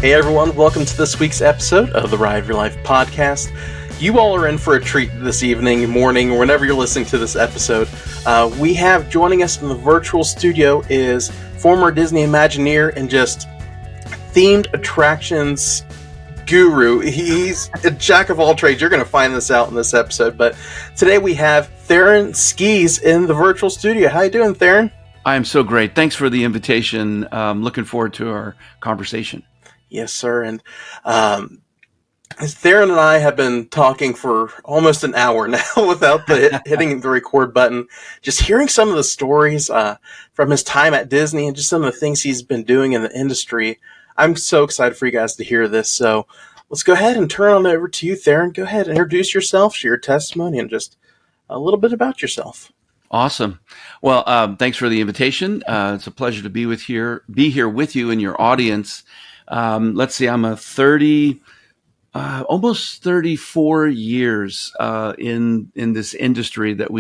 Hey everyone, welcome to this week's episode of the ROYL Podcast. You all are in for a treat this evening, morning, or whenever you're listening to this episode. We have joining us in the virtual studio is former Disney Imagineer and just themed attractions guru. He's a jack of all trades. You're going to find this out in this episode. But today we have Theron Skees in the virtual studio. How you doing, Theron? I'm so great. Thanks for the invitation. Looking forward to our conversation. Yes, sir. And Theron and I have been talking for almost an hour now without hitting the record button. Just hearing some of the stories from his time at Disney and just some of the things he's been doing in the industry. I'm so excited for you guys to hear this. So let's go ahead and turn on over to you, Theron. Go ahead and introduce yourself, share your testimony, and just a little bit about yourself. Awesome. Well, thanks for the invitation. It's a pleasure to be here with you and your audience. Let's see, I'm almost 34 years in this industry that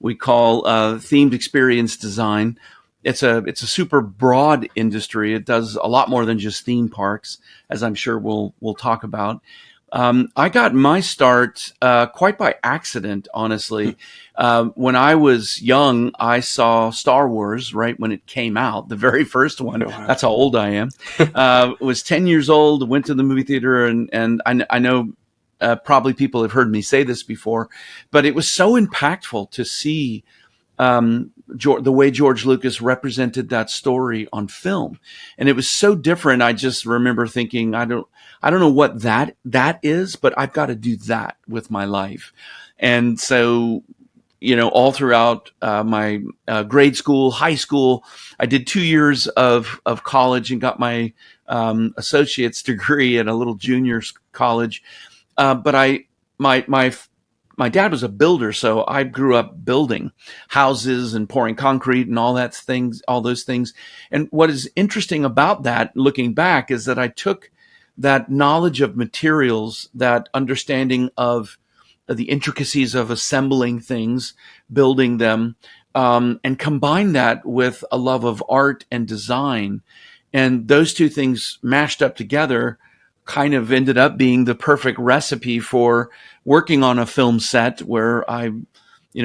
we call themed experience design. It's a super broad industry. It does a lot more than just theme parks, as I'm sure we'll talk about. I got my start quite by accident, honestly. When I was young, I saw Star Wars right when it came out, the very first one. That's how old I am. Was 10 years old, went to the movie theater, and I know probably people have heard me say this before, but it was so impactful to see the way George Lucas represented that story on film. And it was so different. I just remember thinking, I don't know what that is, but I've got to do that with my life. And so, all throughout my grade school, high school, I did 2 years of college and got my associate's degree at a little junior college. But my dad was a builder, so I grew up building houses and pouring concrete and all those things. And what is interesting about that, looking back, is that I took that knowledge of materials, that understanding of the intricacies of assembling things, building them, and combined that with a love of art and design. And those two things mashed up together kind of ended up being the perfect recipe for working on a film set where I,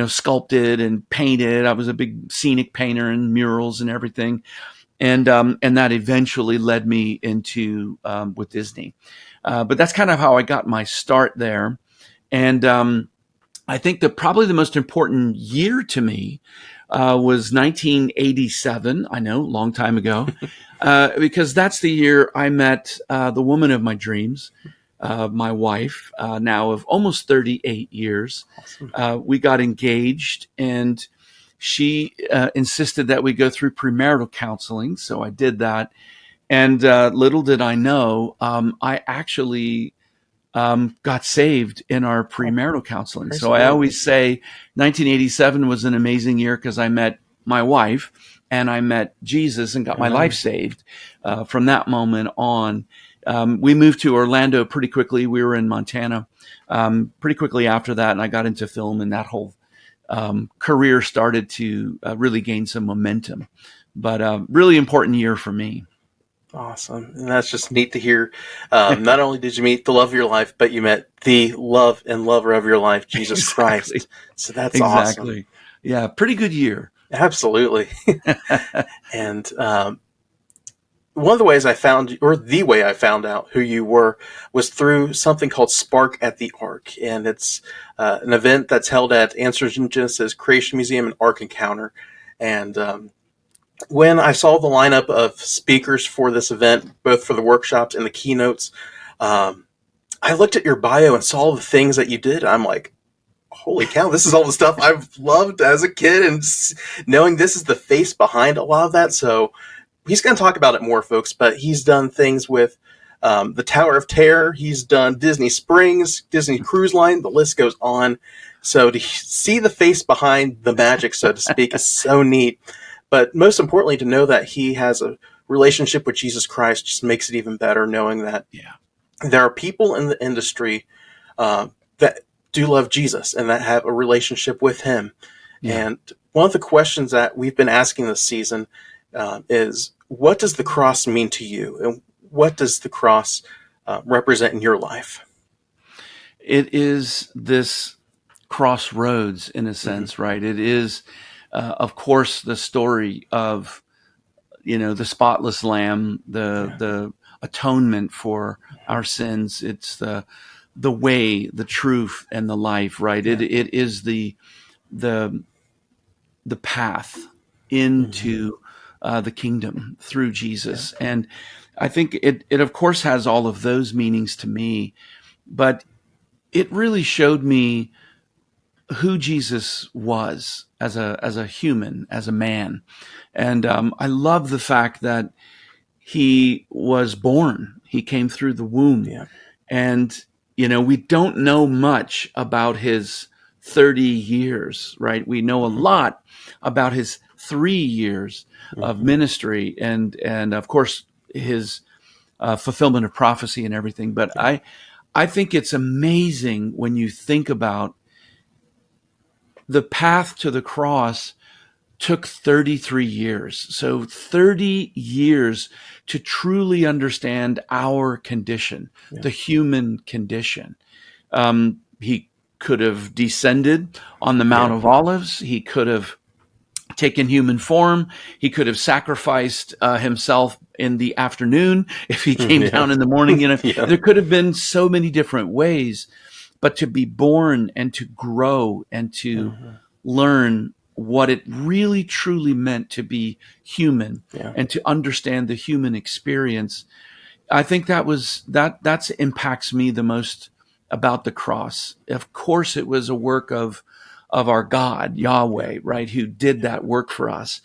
sculpted and painted. I was a big scenic painter and murals and everything. And that eventually led me into, with Disney. But that's kind of how I got my start there. And, I think that probably the most important year to me, was 1987. I know, long time ago, because that's the year I met, the woman of my dreams, my wife, now of almost 38 years. Awesome. We got engaged, and she insisted that we go through premarital counseling. So I did that. And little did I know, I actually got saved in our premarital counseling. So I always say 1987 was an amazing year because I met my wife and I met Jesus and got my life saved. From that moment on, we moved to Orlando pretty quickly. We were in Montana pretty quickly after that, and I got into film, and that whole career started to really gain some momentum. But really important year for me. Awesome. And that's just neat to hear. Not only did you meet the love of your life, but you met the love and lover of your life, Jesus Exactly. Christ. So that's awesome. Yeah, pretty good year. Absolutely. And one of the ways I found, or the way I found out who you were, was through something called Spark at the Ark. And it's an event that's held at Answers in Genesis Creation Museum and Ark Encounter. And when I saw the lineup of speakers for this event, both for the workshops and the keynotes, I looked at your bio and saw the things that you did. I'm like, holy cow, this is all the stuff I've loved as a kid, and knowing this is the face behind a lot of that. So he's going to talk about it more, folks, but he's done things with the Tower of Terror. He's done Disney Springs, Disney Cruise Line. The list goes on. So to see the face behind the magic, so to speak, is so neat. But most importantly, to know that he has a relationship with Jesus Christ just makes it even better, knowing that there are people in the industry that do love Jesus and that have a relationship with him. Yeah. And one of the questions that we've been asking this season is, what does the cross mean to you? And what does the cross represent in your life? It is this crossroads in a sense, right? It is, of course, the story of, the spotless lamb, the atonement for our sins. It's the way, the truth, and the life, right? It is the path into the kingdom through Jesus. And I think it of course has all of those meanings to me, but it really showed me who Jesus was as a human, as a man. And I love the fact that he was born. He came through the womb. Yeah. And, we don't know much about his 30 years, right? We know a lot about his 3 years of ministry and of course his fulfillment of prophecy and everything. But I think it's amazing when you think about the path to the cross took 33 years. So 30 years to truly understand our condition, the human condition. He could have descended on the Mount of Olives. He could have taken human form. He could have sacrificed himself in the afternoon if he came down in the morning. There could have been so many different ways, but to be born and to grow and to learn what it really truly meant to be human and to understand the human experience, I think that impacts me the most about the cross. Of course, it was a work of our God, Yahweh, right, who did that work for us.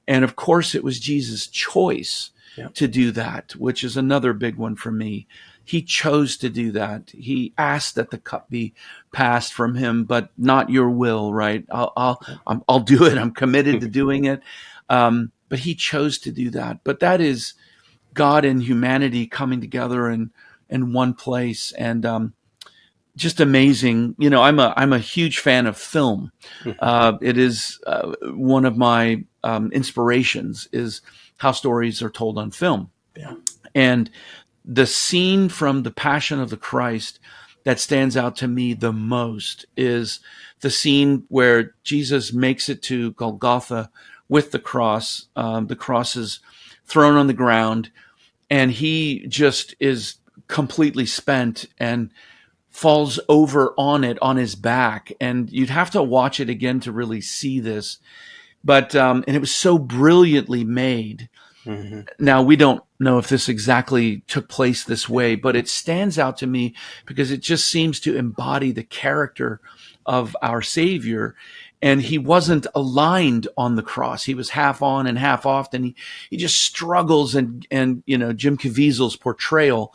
And of course, it was Jesus' choice to do that, which is another big one for me. He chose to do that. He asked that the cup be passed from him, but not your will, right? I'll do it. I'm committed to doing it. But he chose to do that. But that is God and humanity coming together in one place. And just amazing. I'm a huge fan of film. It is one of my inspirations is how stories are told on film. Yeah. And the scene from the Passion of the Christ that stands out to me the most is the scene where Jesus makes it to Golgotha with the cross. The cross is thrown on the ground, and he just is completely spent and falls over on it on his back. And you'd have to watch it again to really see this. But and it was so brilliantly made. Now, we don't know if this exactly took place this way, but it stands out to me because it just seems to embody the character of our Savior. And he wasn't aligned on the cross. He was half on and half off. And he just struggles and Jim Caviezel's portrayal,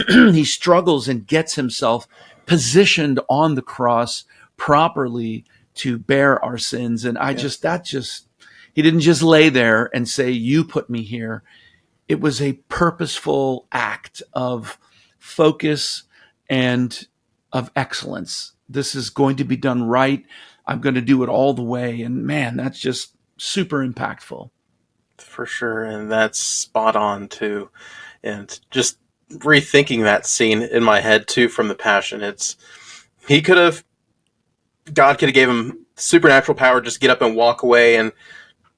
he struggles and gets himself positioned on the cross properly to bear our sins. And he didn't just lay there and say, you put me here. It was a purposeful act of focus and of excellence. This is going to be done right. I'm going to do it all the way. And man, that's just super impactful. For sure. And that's spot on too. And just rethinking that scene in my head too, from the Passion, God could have gave him supernatural power, just get up and walk away and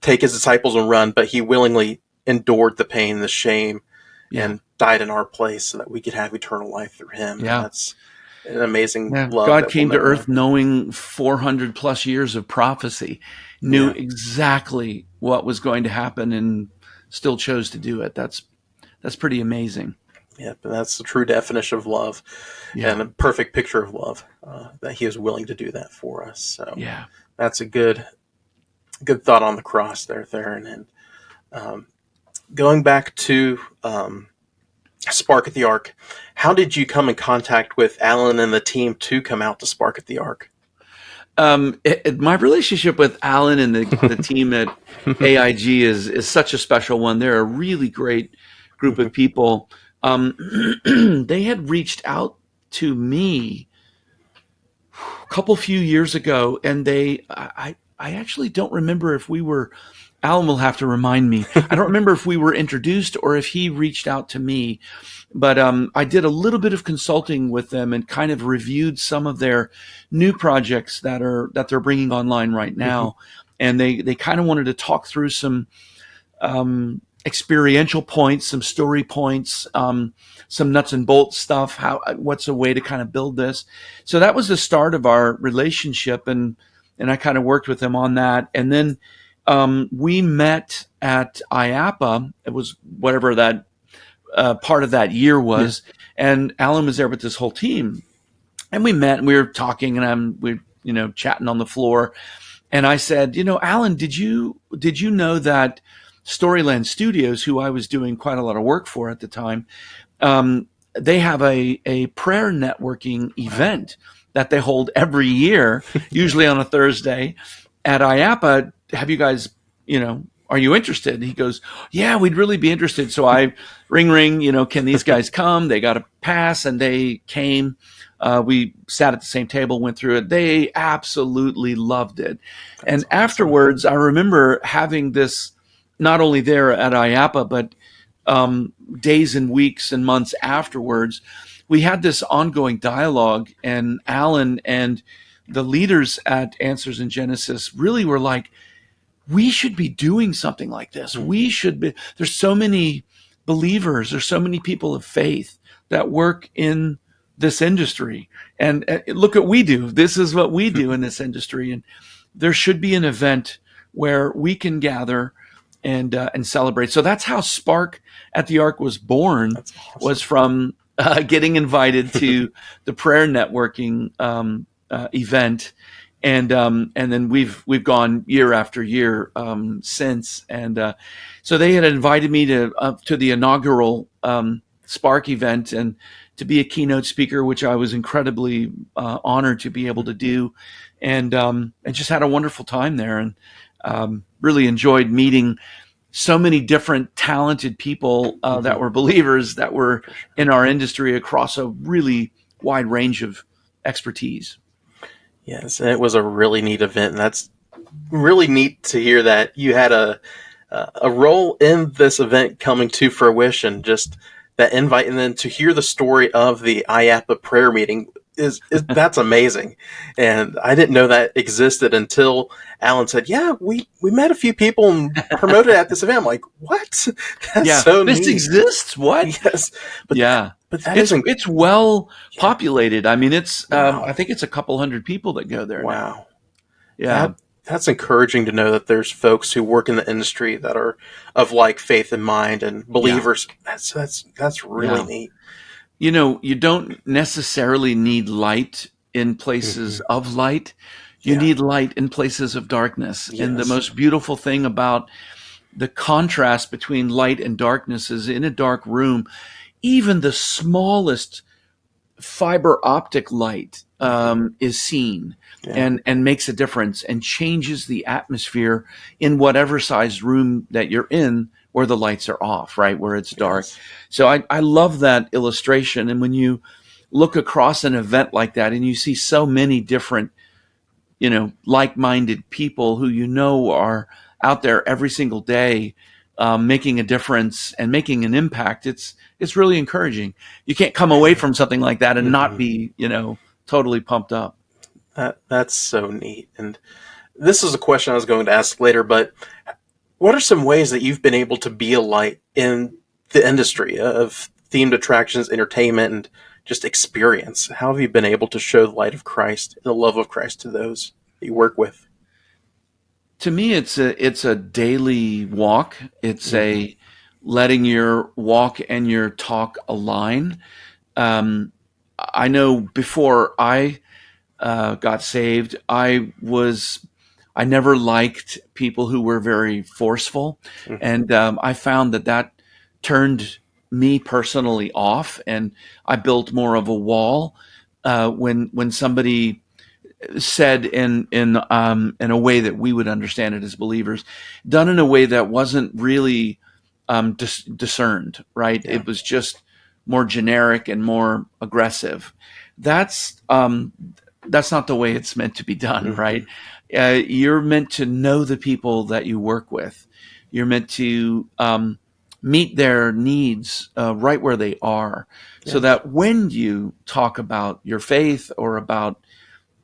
take his disciples and run, but he willingly endured the pain, the shame, and died in our place so that we could have eternal life through him. Yeah. And that's an amazing love. God came to earth knowing 400 plus years of prophecy, knew exactly what was going to happen and still chose to do it. That's pretty amazing. Yeah, but that's the true definition of love and a perfect picture of love, that he is willing to do that for us. So that's a good thought on the cross there, Theron. And going back to Spark at the Ark, how did you come in contact with Alan and the team to come out to Spark at the Ark? My relationship with Alan and the team at AIG is such a special one. They're a really great group of people. They had reached out to me a few years ago, and I actually don't remember if we were, Alan will have to remind me. I don't remember if we were introduced or if he reached out to me, but I did a little bit of consulting with them and kind of reviewed some of their new projects that they're bringing online right now. And they kind of wanted to talk through some experiential points, some story points, some nuts and bolts stuff. What's a way to kind of build this? So that was the start of our relationship, and I kind of worked with them on that. And then we met at IAPA. It was whatever that part of that year was, and Alan was there with this whole team, and we met and we were talking, and we chatting on the floor, and I said, Alan, did you know that Storyland Studios, who I was doing quite a lot of work for at the time, they have a prayer networking event that they hold every year, usually on a Thursday at IAPA. Have you guys, are you interested? And he goes, yeah, we'd really be interested. So I ring, can these guys come? They got a pass, and they came. We sat at the same table, went through it. They absolutely loved it. That's awesome. Afterwards, I remember having this, not only there at IAPA, but days and weeks and months afterwards, we had this ongoing dialogue, and Alan and the leaders at Answers in Genesis really were like, we should be doing something like this. We should be. There's so many believers, there's so many people of faith that work in this industry. And look what we do. This is what we do in this industry. And there should be an event where we can gather and celebrate. So that's how Spark at the Ark was born. That's awesome. Was from getting invited to the prayer networking event, and then we've gone year after year since. And so they had invited me to the inaugural Spark event and to be a keynote speaker, which I was incredibly honored to be able to do, and I just had a wonderful time there, and really enjoyed meeting so many different talented people that were believers that were in our industry across a really wide range of expertise. Yes, and it was a really neat event, and that's really neat to hear that you had a role in this event coming to fruition. Just that invite, and then to hear the story of the IAPA prayer meeting is that's amazing. And I didn't know that existed until Alan said, yeah, we met a few people and promoted at this event. I'm like, what? That's so neat. This exists? What? Yes. But that it's well populated. I mean, it's I think it's a couple hundred people that go there. Wow. Now. Yeah. That's encouraging to know that there's folks who work in the industry that are of like faith in mind and believers. Yeah. That's really neat. You don't necessarily need light in places of light. You need light in places of darkness. Yes. And the most beautiful thing about the contrast between light and darkness is in a dark room, even the smallest fiber optic light is seen and makes a difference and changes the atmosphere in whatever size room that you're in where the lights are off, right, where it's dark. Yes. So I love that illustration. And when you look across an event like that and you see so many different, like-minded people who are out there every single day making a difference and making an impact, it's really encouraging. You can't come away from something like that and not be, totally pumped up. That's so neat. And this is a question I was going to ask later, but what are some ways that you've been able to be a light in the industry of themed attractions, entertainment, and just experience? How have you been able to show the light of Christ, the love of Christ to those that you work with? To me, it's a daily walk. It's a letting your walk and your talk align. I know before I got saved, I never liked people who were very forceful, and I found that turned me personally off, and I built more of a wall when somebody said in a way that we would understand it as believers, done in a way that wasn't really discerned, right? Yeah. It was just more generic and more aggressive. That's not the way it's meant to be done, right? You're meant to know the people that you work with. You're meant to meet their needs right where they are, so that when you talk about your faith or about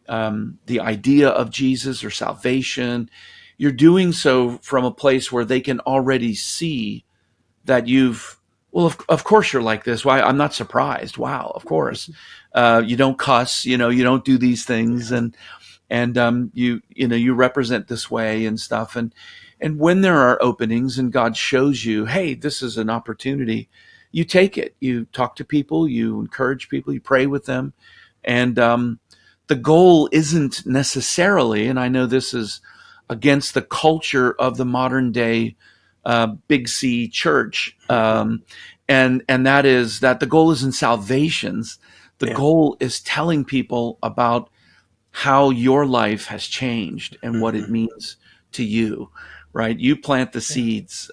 the idea of Jesus or salvation, you're doing so from a place where they can already see that of course you're like this. Why? I'm not surprised. Wow, of course. You don't cuss, you don't do these things, and you represent this way and stuff. And when there are openings and God shows you, hey, this is an opportunity, you take it. You talk to people, you encourage people, you pray with them. And the goal isn't necessarily, and I know this is against the culture of the modern day Big C church, and that is that the goal isn't salvations. The goal is telling people about how your life has changed and what it means to you, right? You plant the seeds.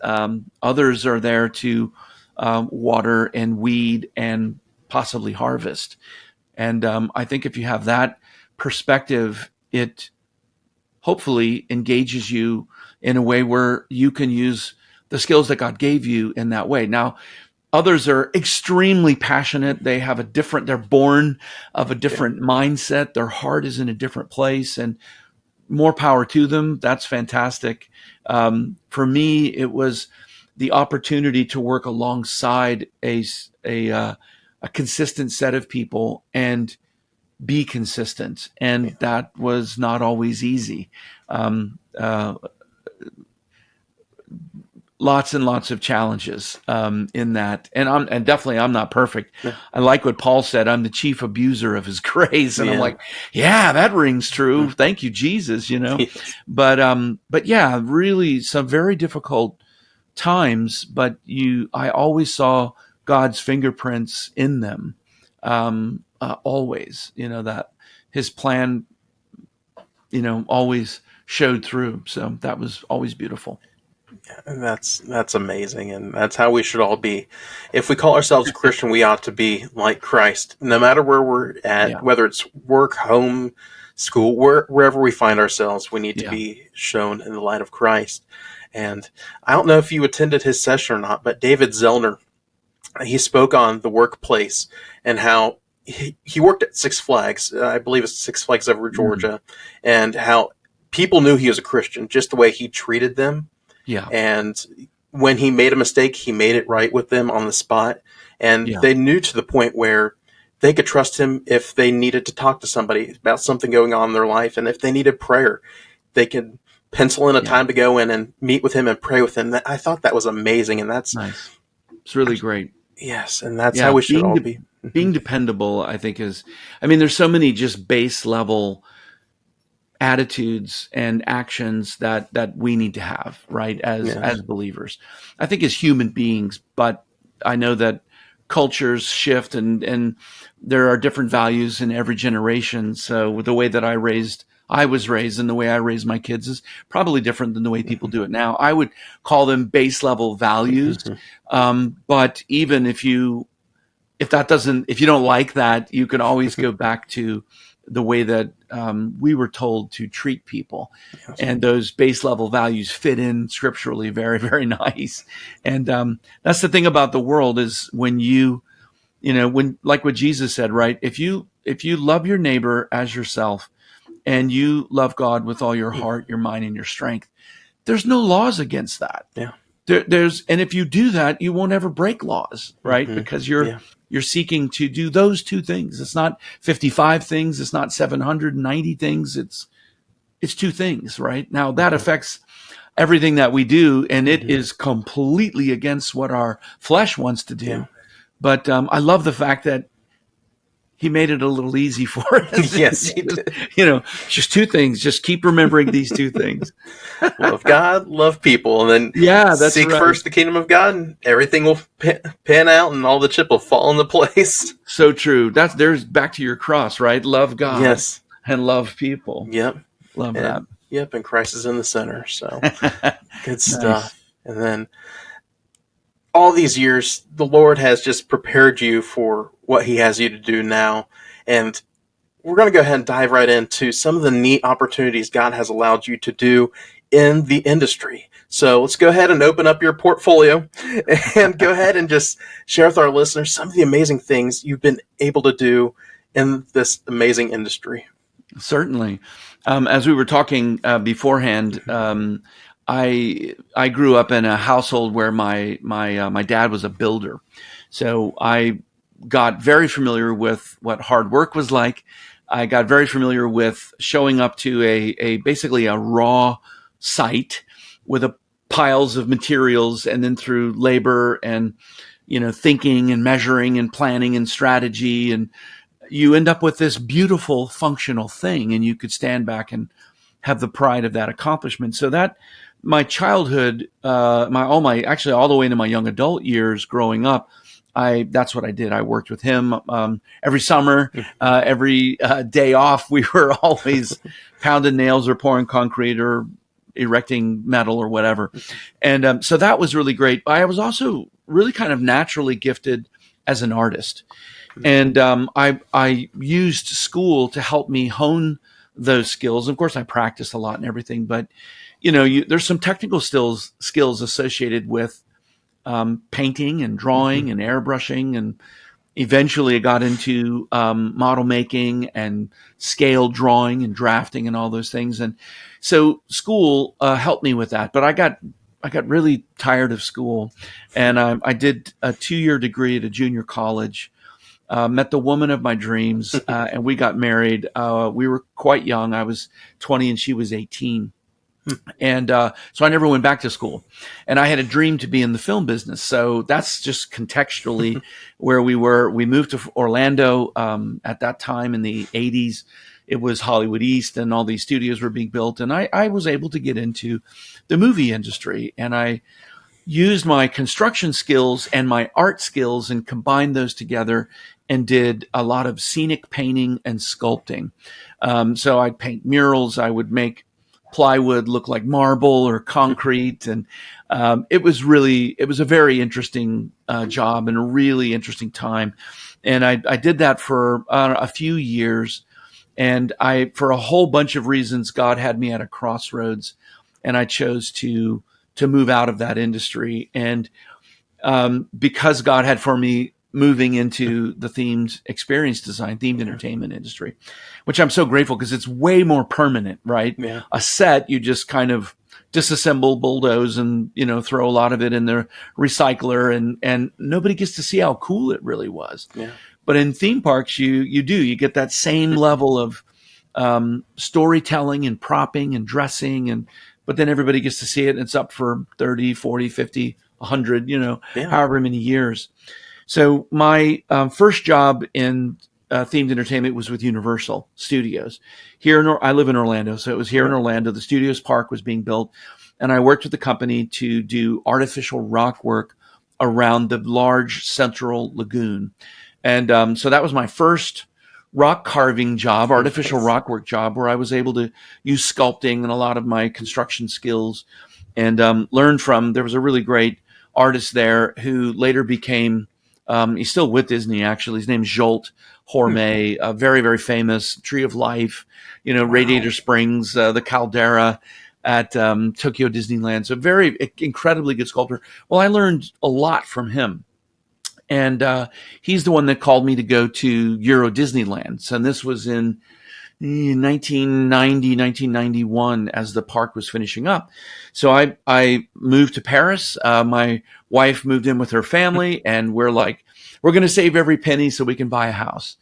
Others are there to water and weed and possibly harvest. And I think if you have that perspective, it hopefully engages you in a way where you can use the skills that God gave you in that way. Now, others are extremely passionate. They're born of a different mindset. Their heart is in a different place, and more power to them. That's fantastic. For me, it was the opportunity to work alongside a consistent set of people and be consistent. And that was not always easy. Lots and lots of challenges in that, and definitely I'm not perfect. Yeah. I like what Paul said. I'm the chief abuser of His grace, and I'm like, yeah, that rings true. Thank you, Jesus. Yes. But yeah, really some very difficult times. But I always saw God's fingerprints in them. Always, that His plan, always showed through. So that was always beautiful. And that's amazing, and that's how we should all be. If we call ourselves Christian, we ought to be like Christ, no matter where we're at, whether it's work, home, school, wherever we find ourselves. We need to be shown in the light of Christ. And I don't know if you attended his session or not, but David Zellner, he spoke on the workplace and how he worked at Six Flags. I believe it's Six Flags over Georgia, and how people knew he was a Christian just the way he treated them. Yeah. And when he made a mistake, he made it right with them on the spot. And they knew to the point where they could trust him if they needed to talk to somebody about something going on in their life. And if they needed prayer, they could pencil in a time to go in and meet with him and pray with him. I thought that was amazing. And that's nice. It's really great. Yes. And that's how we should all be. Being dependable, I think, there's so many just base level attitudes and actions that we need to have, right, as believers. I think as human beings, but I know that cultures shift and there are different values in every generation. So the way that I was raised and the way I raise my kids is probably different than the way people do it now. I would call them base level values. But even if you don't like that, you can always go back to the way that we were told to treat people. And those base level values fit in scripturally very, very nice. And that's the thing about the world is when when like what Jesus said, right? If you love your neighbor as yourself and you love God with all your heart, your mind, and your strength, there's no laws against that. Yeah. And if you do that, you won't ever break laws, right? Because you're seeking to do those two things. It's not 55 things. It's not 790 things. It's two things, right? Now that affects everything that we do, and it is completely against what our flesh wants to do. Yeah. But I love the fact that he made it a little easy for us. Yes, he did. Just two things. Just keep remembering these two things. Love God, love people, and then that's seek right. first the kingdom of God, and everything will pan out, and all the chip will fall into place. So true. There's back to your cross, right? Love God, yes, and love people. Yep, love that. Yep, and Christ is in the center. So good stuff. And then all these years, the Lord has just prepared you for what He has you to do now, and we're going to go ahead and dive right into some of the neat opportunities God has allowed you to do in the industry. So let's go ahead and open up your portfolio and go ahead and just share with our listeners some of the amazing things you've been able to do in this amazing industry. Certainly. As we were talking beforehand, I grew up in a household where my dad was a builder. So I got very familiar with what hard work was like. I got very familiar with showing up to basically a raw site with piles of materials, and then through labor and, thinking and measuring and planning and strategy, and you end up with this beautiful functional thing, and you could stand back and have the pride of that accomplishment. So that my childhood, all the way into my young adult years growing up, that's what I did. I worked with him every summer, every day off. We were always pounding nails or pouring concrete or erecting metal or whatever. And so that was really great. I was also really kind of naturally gifted as an artist. And I used school to help me hone those skills. Of course, I practiced a lot and everything, but there's some technical skills associated with painting and drawing and airbrushing, and eventually I got into model making and scale drawing and drafting and all those things. And so school helped me with that. But I got really tired of school, and I did a 2-year degree at a junior college. Met the woman of my dreams, and we got married. We were quite young. I was 20 and she was 18. And so I never went back to school. And I had a dream to be in the film business. So that's just contextually where we were. We moved to Orlando at that time in the 80s. It was Hollywood East, and all these studios were being built. And I was able to get into the movie industry. And I used my construction skills and my art skills and combined those together and did a lot of scenic painting and sculpting. So I'd paint murals. I would make plywood look like marble or concrete. And it was a very interesting job and a really interesting time. And I did that for a few years. And for a whole bunch of reasons, God had me at a crossroads, and I chose to move out of that industry. And because God had for me moving into the themed entertainment industry, which I'm so grateful, because it's way more permanent, right? Yeah. A set, you just kind of disassemble, bulldoze, and, throw a lot of it in the recycler, and nobody gets to see how cool it really was. Yeah. But in theme parks, you get that same level of storytelling and propping and dressing, but then everybody gets to see it, and it's up for 30, 40, 50, 100, however many years. So my first job in themed entertainment was with Universal Studios. I live in Orlando, so it was here in Orlando. The Studios Park was being built, and I worked with the company to do artificial rock work around the large central lagoon. And so that was my first rock carving job, artificial rock work job, where I was able to use sculpting and a lot of my construction skills, and learn from. There was a really great artist there who later became. He's still with Disney, actually. His name's Jolt Horme, very, very famous, Tree of Life, Radiator Springs, the Caldera at Tokyo Disneyland. So very incredibly good sculptor. Well, I learned a lot from him. And he's the one that called me to go to Euro Disneyland. So this was in 1990, 1991, as the park was finishing up. So I moved to Paris. My wife moved in with her family, and we're like, we're going to save every penny so we can buy a house.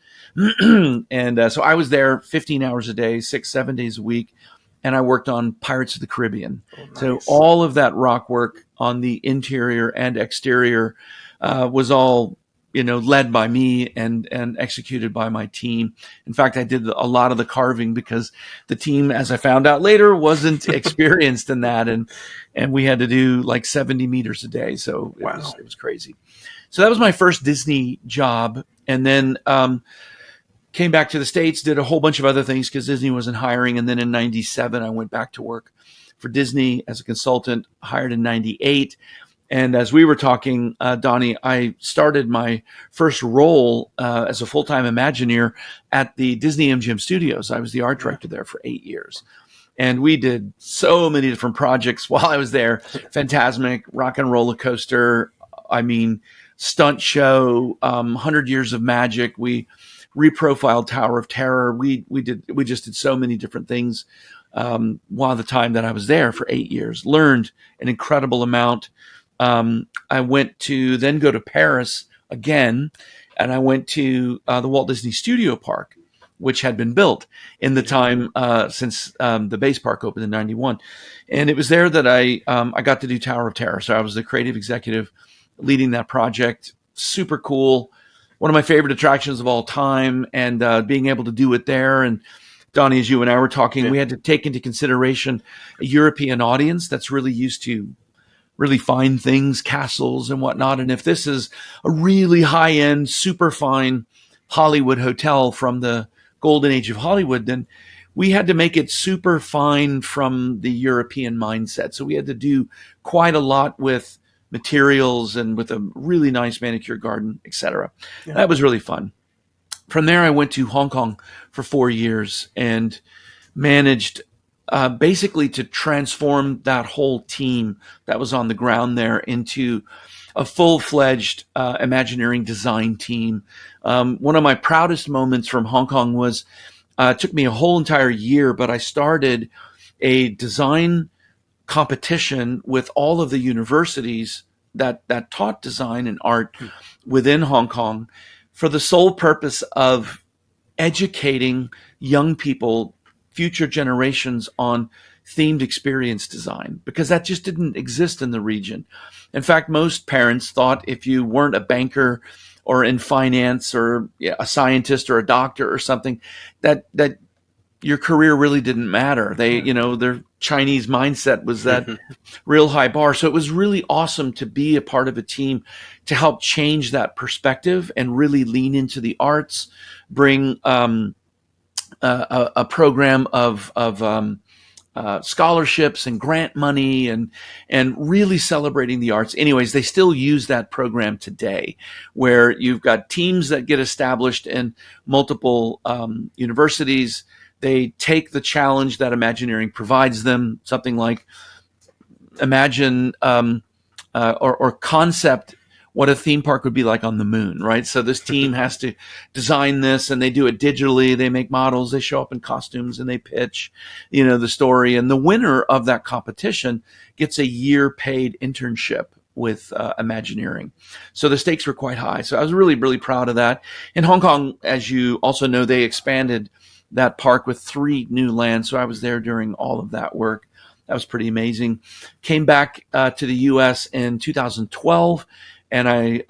And so I was there 15 hours a day, 6-7 days a week, and I worked on Pirates of the Caribbean. Oh, nice. So all of that rock work on the interior and exterior was all, led by me and executed by my team. In fact, I did a lot of the carving because the team, as I found out later, wasn't experienced in that. And we had to do like 70 meters a day. So it was crazy. So that was my first Disney job. And then came back to the States, did a whole bunch of other things because Disney wasn't hiring. And then in 97, I went back to work for Disney as a consultant, hired in 98. And as we were talking, Donnie, I started my first role as a full-time Imagineer at the Disney MGM Studios. I was the art director there for 8 years. And we did so many different projects while I was there. Fantasmic, Rock and Roller Coaster, Stunt Show, 100 Years of Magic. We reprofiled Tower of Terror. We just did so many different things while the time that I was there for 8 years. Learned an incredible amount. I went to then go to Paris again, and I went to the Walt Disney Studio Park, which had been built in the time since the base park opened in '91. And it was there that I got to do Tower of Terror. So I was the creative executive leading that project. Super cool. One of my favorite attractions of all time, and being able to do it there. And Donnie, as you and I were talking, we had to take into consideration a European audience that's really used to really fine things, castles and whatnot. And if this is a really high-end, super fine Hollywood hotel from the golden age of Hollywood, then we had to make it super fine from the European mindset. So we had to do quite a lot with materials and with a really nice manicure garden, etc. Yeah. That was really fun. From there, I went to Hong Kong for 4 years and managed basically to transform that whole team that was on the ground there into a full-fledged Imagineering design team. One of my proudest moments from Hong Kong was, it took me a whole entire year, but I started a design competition with all of the universities that taught design and art within Hong Kong for the sole purpose of educating young people, future generations, on themed experience design, because that just didn't exist in the region. In fact, most parents thought if you weren't a banker or in finance or a scientist or a doctor or something, that your career really didn't matter. Their Chinese mindset was that real high bar. So it was really awesome to be a part of a team to help change that perspective and really lean into the arts, bring a program of scholarships and grant money and really celebrating the arts. Anyways, they still use that program today, where you've got teams that get established in multiple universities. They take the challenge that Imagineering provides them, something like imagine or concept what a theme park would be like on the moon, right? So this team has to design this, and they do it digitally. They make models, they show up in costumes, and they pitch, the story. And the winner of that competition gets a year paid internship with Imagineering. So the stakes were quite high. So I was really, really proud of that. In Hong Kong, as you also know, they expanded that park with 3 new lands. So I was there during all of that work. That was pretty amazing. Came back to the U.S. in 2012, and I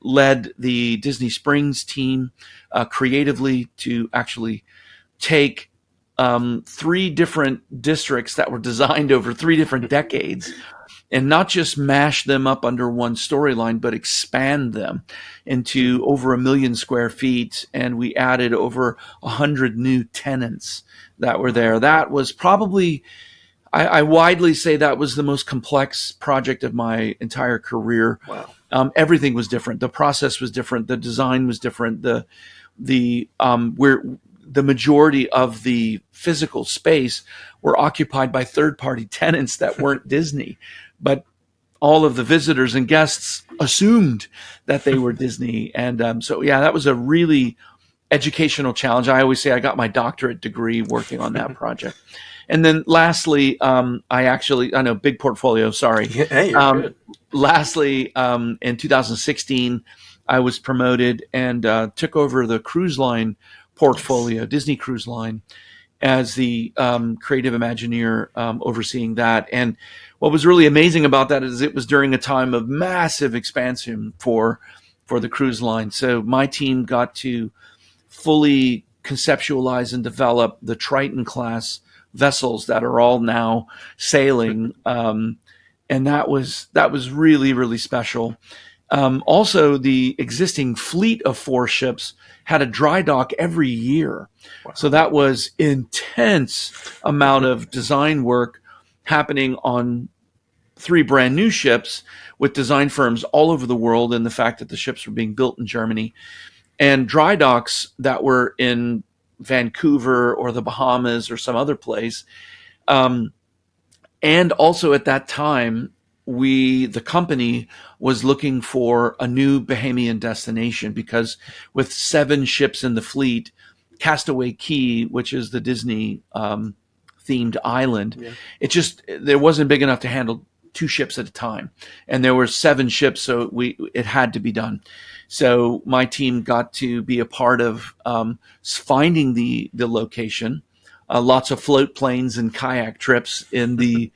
led the Disney Springs team creatively to actually take 3 different districts that were designed over 3 different decades and not just mash them up under one storyline, but expand them into over 1 million square feet. And we added over 100 new tenants that were there. That was probably, I widely say that was the most complex project of my entire career. Wow. Everything was different. The process was different. The design was different. The majority of the physical space were occupied by third-party tenants that weren't Disney, but all of the visitors and guests assumed that they were Disney. And so that was a really educational challenge. I always say I got my doctorate degree working on that project. And then lastly, I know, big portfolio, sorry. Hey, you're good. Lastly, in 2016, I was promoted and took over the cruise line portfolio, Disney Cruise Line, as the creative Imagineer overseeing that. And what was really amazing about that is it was during a time of massive expansion for the cruise line. So my team got to fully conceptualize and develop the Triton class vessels that are all now sailing. And that was really, really special. Also, the existing fleet of 4 ships had a dry dock every year. Wow. So that was intense amount of design work happening on 3 brand new ships with design firms all over the world, and the fact that the ships were being built in Germany, and dry docks that were in Vancouver or the Bahamas or some other place. And also at that time, the company was looking for a new Bahamian destination, because with 7 ships in the fleet, Castaway Cay, which is the Disney themed island, there wasn't big enough to handle 2 ships at a time, and there were 7 ships, so it had to be done. So my team got to be a part of finding the location. Lots of float planes and kayak trips in the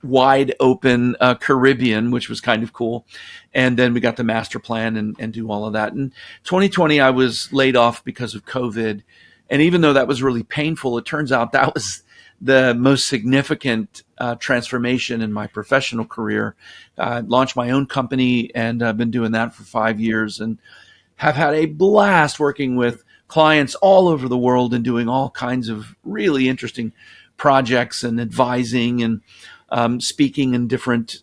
wide open Caribbean, which was kind of cool. And then we got the master plan and do all of that. In 2020, I was laid off because of COVID. And even though that was really painful, it turns out that was the most significant transformation in my professional career. Launched my own company, and I've been doing that for 5 years, and have had a blast working with clients all over the world and doing all kinds of really interesting projects and advising and speaking in different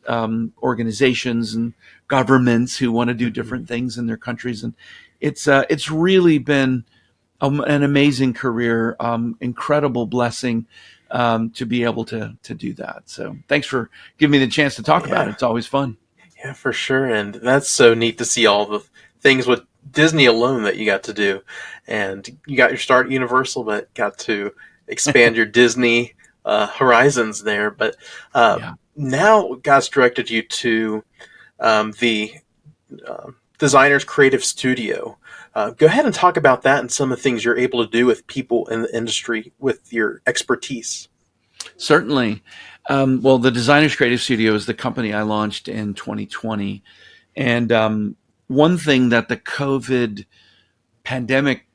organizations and governments who want to do different things in their countries. And it's really been an amazing career, incredible blessing to be able to do that. So thanks for giving me the chance to talk about it. It's always fun. Yeah, for sure. And that's so neat to see all the things with Disney alone that you got to do. And you got your start at Universal, but got to expand your Disney horizons there. But now God's directed you to the Designer's Creative Studio. Go ahead and talk about that and some of the things you're able to do with people in the industry with your expertise. Certainly. Well, the Designer's Creative Studio is the company I launched in 2020. And one thing that the COVID pandemic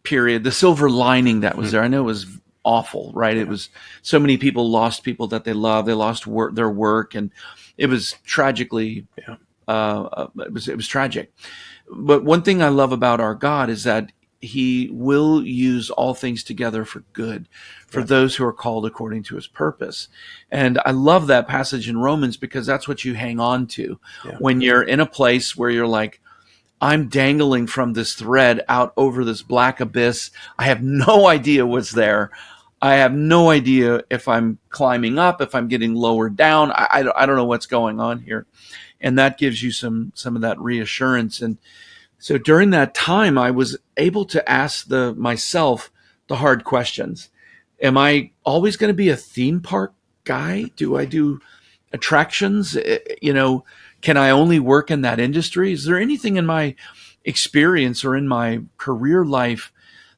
period, the silver lining that was there, I know it was awful, right? It was so many people lost people that they love. They lost their work, and it was tragically, it was tragic. But one thing I love about our God is that He will use all things together for good for those who are called according to His purpose. And I love that passage in Romans, because that's what you hang on to when you're in a place where you're like, I'm dangling from this thread out over this black abyss. I have no idea what's there. I have no idea if I'm climbing up, if I'm getting lowered down. I don't know what's going on here. And that gives you some of that reassurance. And so during that time, I was able to ask myself the hard questions. Am I always going to be a theme park guy? Do I do attractions? Can I only work in that industry? Is there anything in my experience or in my career life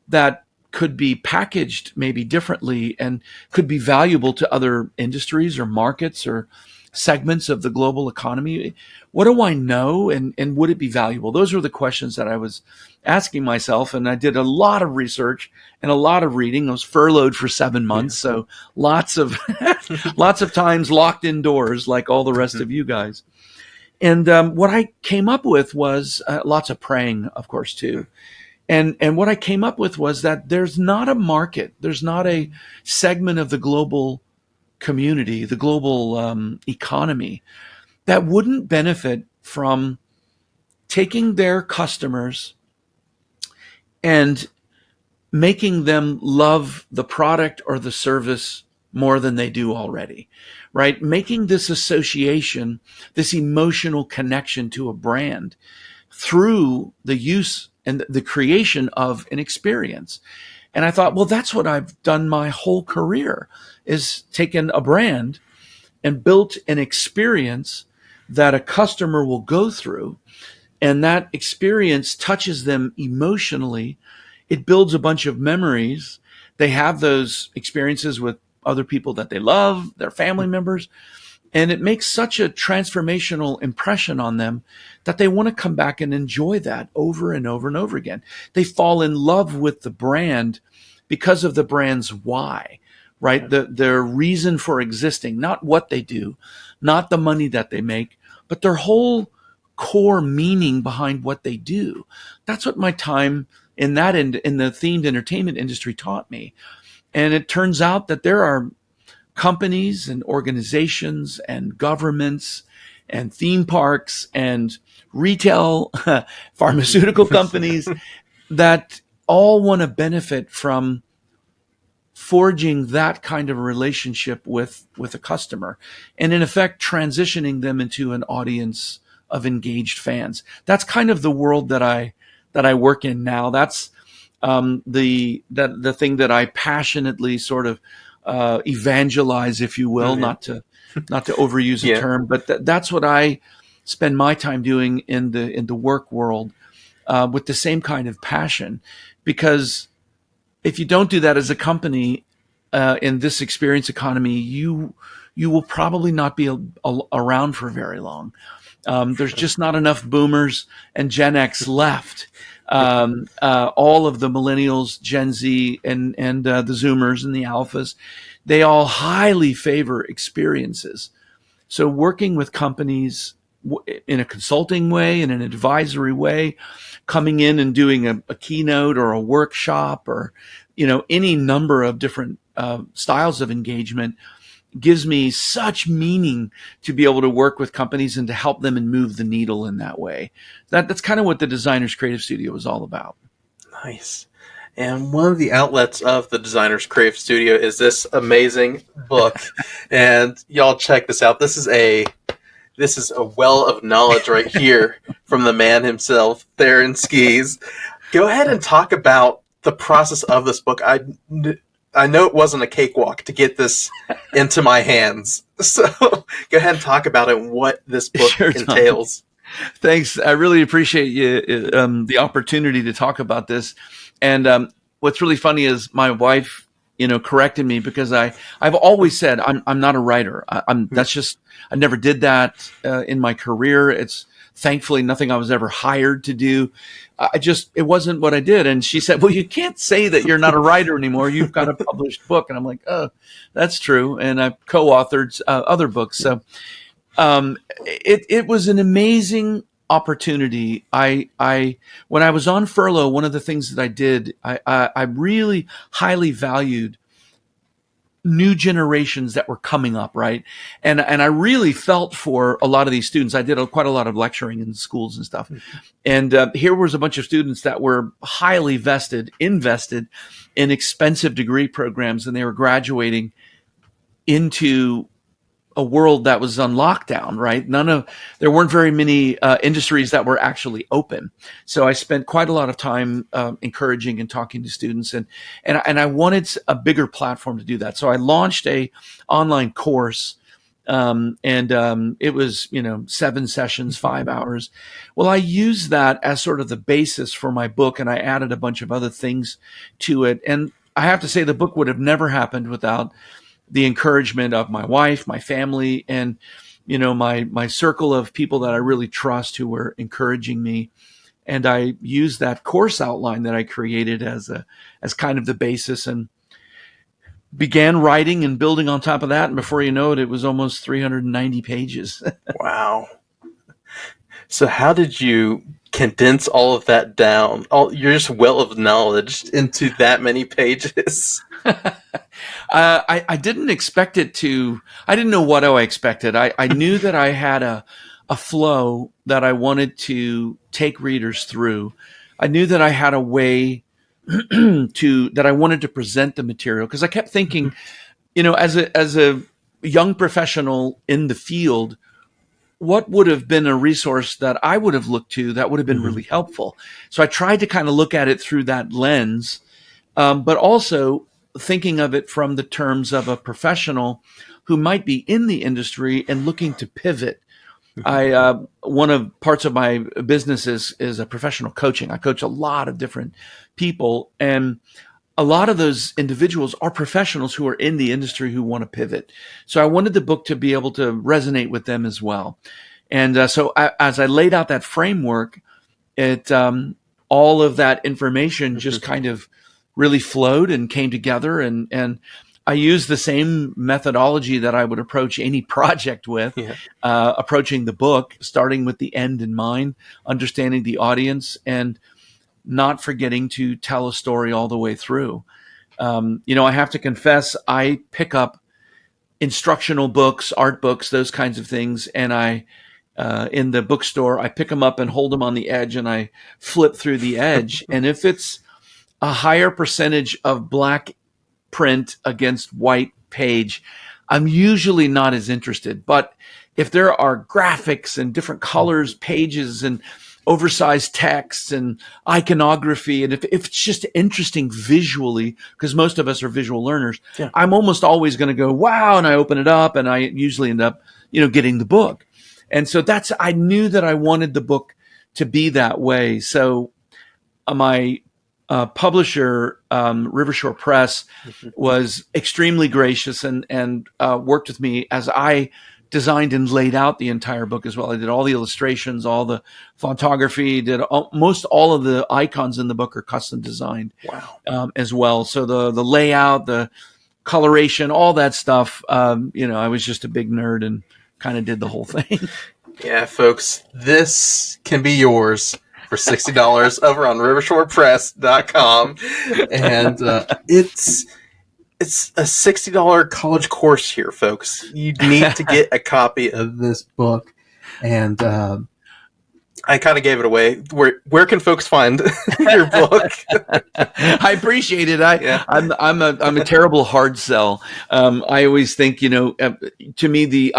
that could be packaged maybe differently and could be valuable to other industries or markets or segments of the global economy? What do I know, and would it be valuable? Those are the questions that I was asking myself, and I did a lot of research and a lot of reading. I was furloughed for 7 months, so lots of times locked indoors like all the rest of you guys. And what I came up with was lots of praying, of course, too. And what I came up with was that there's not a market, there's not a segment of the global community, the global economy, that wouldn't benefit from taking their customers and making them love the product or the service more than they do already, right? Making this association, this emotional connection to a brand through the use and the creation of an experience. And I thought, well, that's what I've done my whole career, is taken a brand and built an experience that a customer will go through. And that experience touches them emotionally. It builds a bunch of memories. They have those experiences with other people that they love, their family members. And it makes such a transformational impression on them that they want to come back and enjoy that over and over and over again. They fall in love with the brand because of the brand's why, right? Their reason for existing, not what they do, not the money that they make, but their whole core meaning behind what they do. That's what my time in the themed entertainment industry taught me. And it turns out that there are companies and organizations and governments and theme parks and retail, pharmaceutical companies that all want to benefit from forging that kind of a relationship with a customer, and in effect transitioning them into an audience of engaged fans. That's kind of the world that I work in now. That's the thing that I passionately sort of evangelize, if you will, not to overuse a term, but that's what I spend my time doing in the work world, with the same kind of passion. Because if you don't do that as a company in this experience economy, you will probably not be around for very long. There's just not enough boomers and Gen X left. All of the millennials, Gen Z, and the Zoomers and the alphas, they all highly favor experiences. So working with companies in a consulting way, in an advisory way, coming in and doing a keynote or a workshop, or any number of different styles of engagement, gives me such meaning to be able to work with companies and to help them and move the needle in that way. That's kind of what the Designers Creative Studio is all about. Nice. And one of the outlets of the Designers Creative Studio is this amazing book. And y'all check this out. This is a well of knowledge right here from the man himself, Theron Skees. Go ahead and talk about the process of this book. I know it wasn't a cakewalk to get this into my hands. So go ahead and talk about it and what this book entails. Thanks. I really appreciate you the opportunity to talk about this. And what's really funny is my wife, corrected me, because I've always said I'm not a writer. I never did that in my career. It's thankfully nothing I was ever hired to do. It wasn't what I did. And she said, well, you can't say that you're not a writer anymore. You've got a published book. And I'm like, oh, that's true. And I've co-authored other books. So it was an amazing opportunity. When I was on furlough, one of the things that I did, I really highly valued new generations that were coming up, right? And I really felt for a lot of these students. I did quite a lot of lecturing in schools and stuff. And here was a bunch of students that were highly invested in expensive degree programs, and they were graduating into a world that was on lockdown, right? There weren't very many industries that were actually open. So I spent quite a lot of time encouraging and talking to students, and I wanted a bigger platform to do that. So I launched a online course, and it was 7 sessions, 5 hours. Well, I used that as sort of the basis for my book, and I added a bunch of other things to it. And I have to say, the book would have never happened without the encouragement of my wife, my family, and my circle of people that I really trust, who were encouraging me. And I used that course outline that I created as kind of the basis, and began writing and building on top of that. And before you know it, it was almost 390 pages. Wow. So how did you condense all of that down? You're just well of knowledge into that many pages. I didn't expect it to. I didn't know what I expected. I knew that I had a flow that I wanted to take readers through. I knew that I had a way that I wanted to present the material, because I kept thinking, as a young professional in the field, what would have been a resource that I would have looked to that would have been really helpful. So I tried to kind of look at it through that lens, but also thinking of it from the terms of a professional who might be in the industry and looking to pivot. One of parts of my business is a professional coaching. I coach a lot of different people, and a lot of those individuals are professionals who are in the industry who want to pivot. So I wanted the book to be able to resonate with them as well. And so as I laid out that framework, all of that information just kind of really flowed and came together. And I used the same methodology that I would approach any project with, approaching the book, starting with the end in mind, understanding the audience, and not forgetting to tell a story all the way through. I have to confess, I pick up instructional books, art books, those kinds of things. And in the bookstore, I pick them up and hold them on the edge, and I flip through the edge. And if it's a higher percentage of black print against white page, I'm usually not as interested. But if there are graphics and different colors, pages, and oversized text and iconography, and if it's just interesting visually, because most of us are visual learners, I'm almost always going to go, wow, and I open it up, and I usually end up, getting the book. And so I knew that I wanted the book to be that way. So my publisher, Rivershore Press, was extremely gracious and worked with me as I designed and laid out the entire book as well. I did all the illustrations, all the photography, most all of the icons in the book are custom designed. Wow. As well. So the layout, the coloration, all that stuff, I was just a big nerd and kind of did the whole thing. Yeah, folks, this can be yours for $60 over on rivershorepress.com. And it's a $60 college course here, folks. You need to get a copy of this book. And I kind of gave it away. Where can folks find your book? I appreciate it. I'm a terrible hard sell. I always think, to me,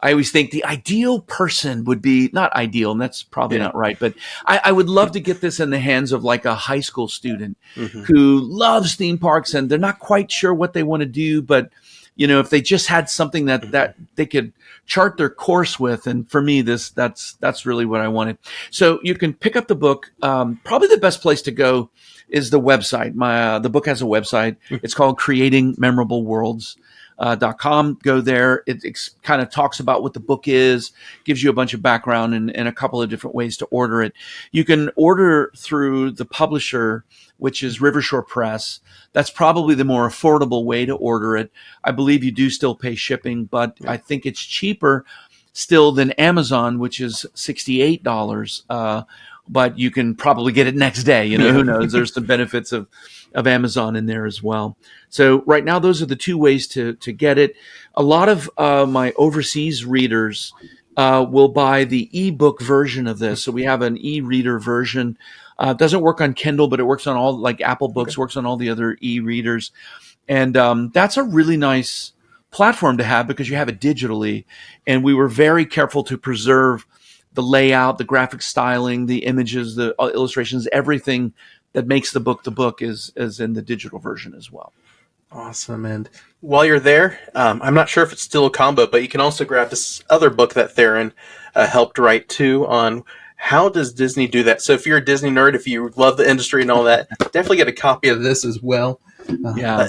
I always think the ideal person would be not ideal, and that's probably not right, but I would love to get this in the hands of like a high school student who loves theme parks and they're not quite sure what they want to do, but if they just had something that they could chart their course with. And for me, that's really what I wanted. So you can pick up the book. Probably the best place to go is the website. The book has a website. It's called Creating Memorable Worlds. .com. Go there. It kind of talks about what the book is, gives you a bunch of background and a couple of different ways to order it. You can order through the publisher, which is Rivershore Press. That's probably the more affordable way to order it. I believe you do still pay shipping, but I think it's cheaper still than Amazon, which is $68. But you can probably get it next day. Who knows? There's some benefits of Amazon in there as well. So right now, those are the two ways to get it. A lot of my overseas readers will buy the ebook version of this. So we have an e-reader version. It doesn't work on Kindle, but it works on all, like Apple Books, works on all the other e-readers. And that's a really nice platform to have because you have it digitally. And we were very careful to preserve the layout, the graphic styling, the images, the illustrations, everything that makes the book is in the digital version as well. Awesome. And while you're there, I'm not sure if it's still a combo, but you can also grab this other book that Theron helped write too on how does Disney do that. So if you're a Disney nerd, if you love the industry and all that, definitely get a copy of this as well. So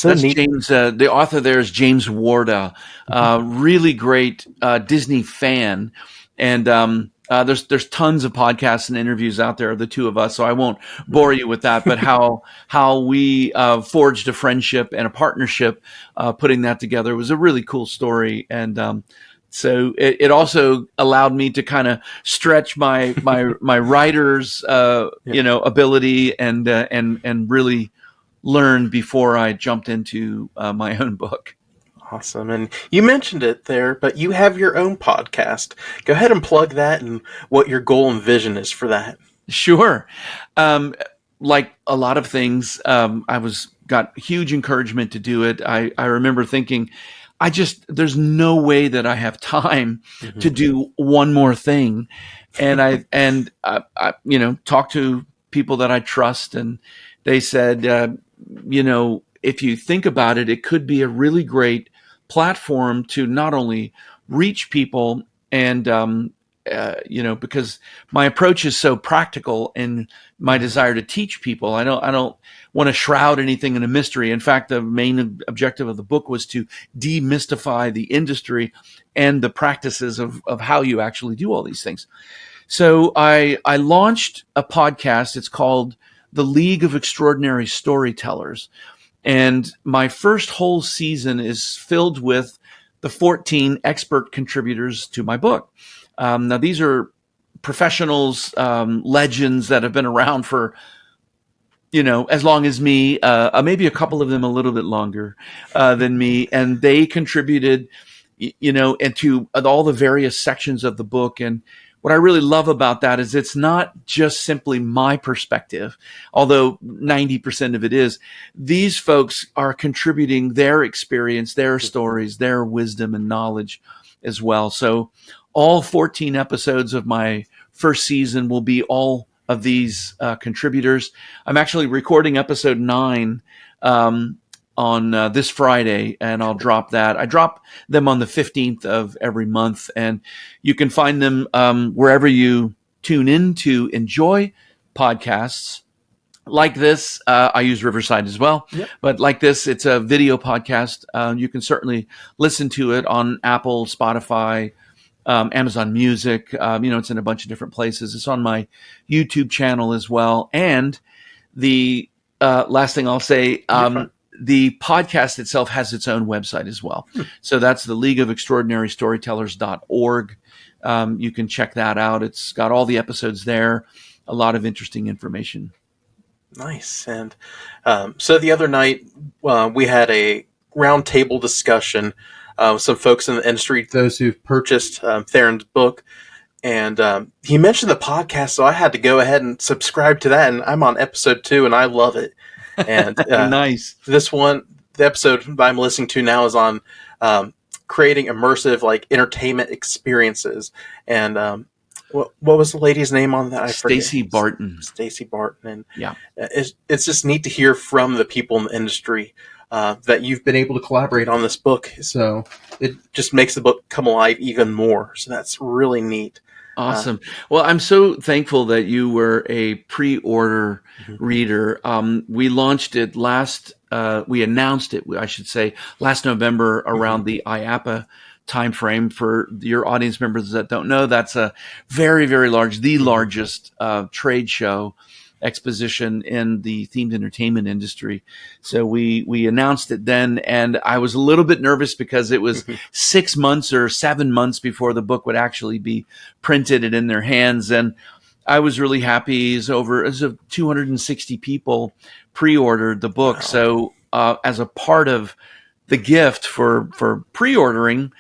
that's neat. James, the author there is James Warda, really great Disney fan. And there's tons of podcasts and interviews out there of the two of us, so I won't bore you with that. But how we forged a friendship and a partnership, putting that together was a really cool story. And so it also allowed me to kind of stretch my writer's ability and really learn before I jumped into my own book. Awesome. And you mentioned it there, but you have your own podcast. Go ahead and plug that and what your goal and vision is for that. Sure. Like a lot of things, I got huge encouragement to do it. I remember thinking, there's no way that I have time to do one more thing. And I talked to people that I trust, and they said, if you think about it, it could be a really great platform to not only reach people and, because my approach is so practical and my desire to teach people, I don't want to shroud anything in a mystery. In fact, the main objective of the book was to demystify the industry and the practices of how you actually do all these things. So I launched a podcast. It's called The League of Extraordinary Storytellers. And my first whole season is filled with the 14 expert contributors to my book. Now, these are professionals, legends that have been around for as long as me, maybe a couple of them a little bit longer than me, and they contributed, into all the various sections of the book. And what I really love about that is it's not just simply my perspective, although 90% of it is. These folks are contributing their experience, their stories, their wisdom and knowledge as well. So all 14 episodes of my first season will be all of these contributors. I'm actually recording episode 9 on this Friday, and I'll drop that. I drop them on the 15th of every month, and you can find them wherever you tune in to enjoy podcasts. Like this, I use Riverside as well, but like this, it's a video podcast. You can certainly listen to it on Apple, Spotify, Amazon Music. It's in a bunch of different places. It's on my YouTube channel as well. And the last thing I'll say, the podcast itself has its own website as well. So that's the League of Extraordinary Storytellers.org. You can check that out. It's got all the episodes there, a lot of interesting information. Nice. And so the other night, we had a roundtable discussion with some folks in the industry, those who've purchased Theron's book. And he mentioned the podcast, so I had to go ahead and subscribe to that. And I'm on episode 2, and I love it. And nice. The episode I'm listening to now is on creating immersive, entertainment experiences. And what was the lady's name on that? I forget. Stacy Barton. Stacy Barton. And yeah, it's just neat to hear from the people in the industry that you've been able to collaborate on this book. So it just makes the book come alive even more. So that's really neat. Awesome. Well, I'm so thankful that you were a pre-order reader. We launched it we announced it, I should say, last November around the IAPA timeframe. For your audience members that don't know, that's a very, very the largest trade show exposition in the themed entertainment industry. So we announced it then, and I was a little bit nervous because it was 6 months or 7 months before the book would actually be printed and in their hands. And I was really happy. As 260 people pre-ordered the book. Wow. So as a part of the gift for pre-ordering,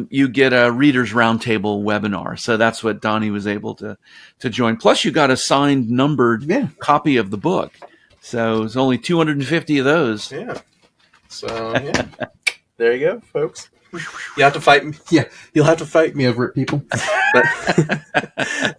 you get a Reader's Roundtable webinar. So that's what Donnie was able to join. Plus, you got a signed, numbered copy of the book. So it's only 250 of those. Yeah. So, there you go, folks. You have to fight me. Yeah, you'll have to fight me over it, people.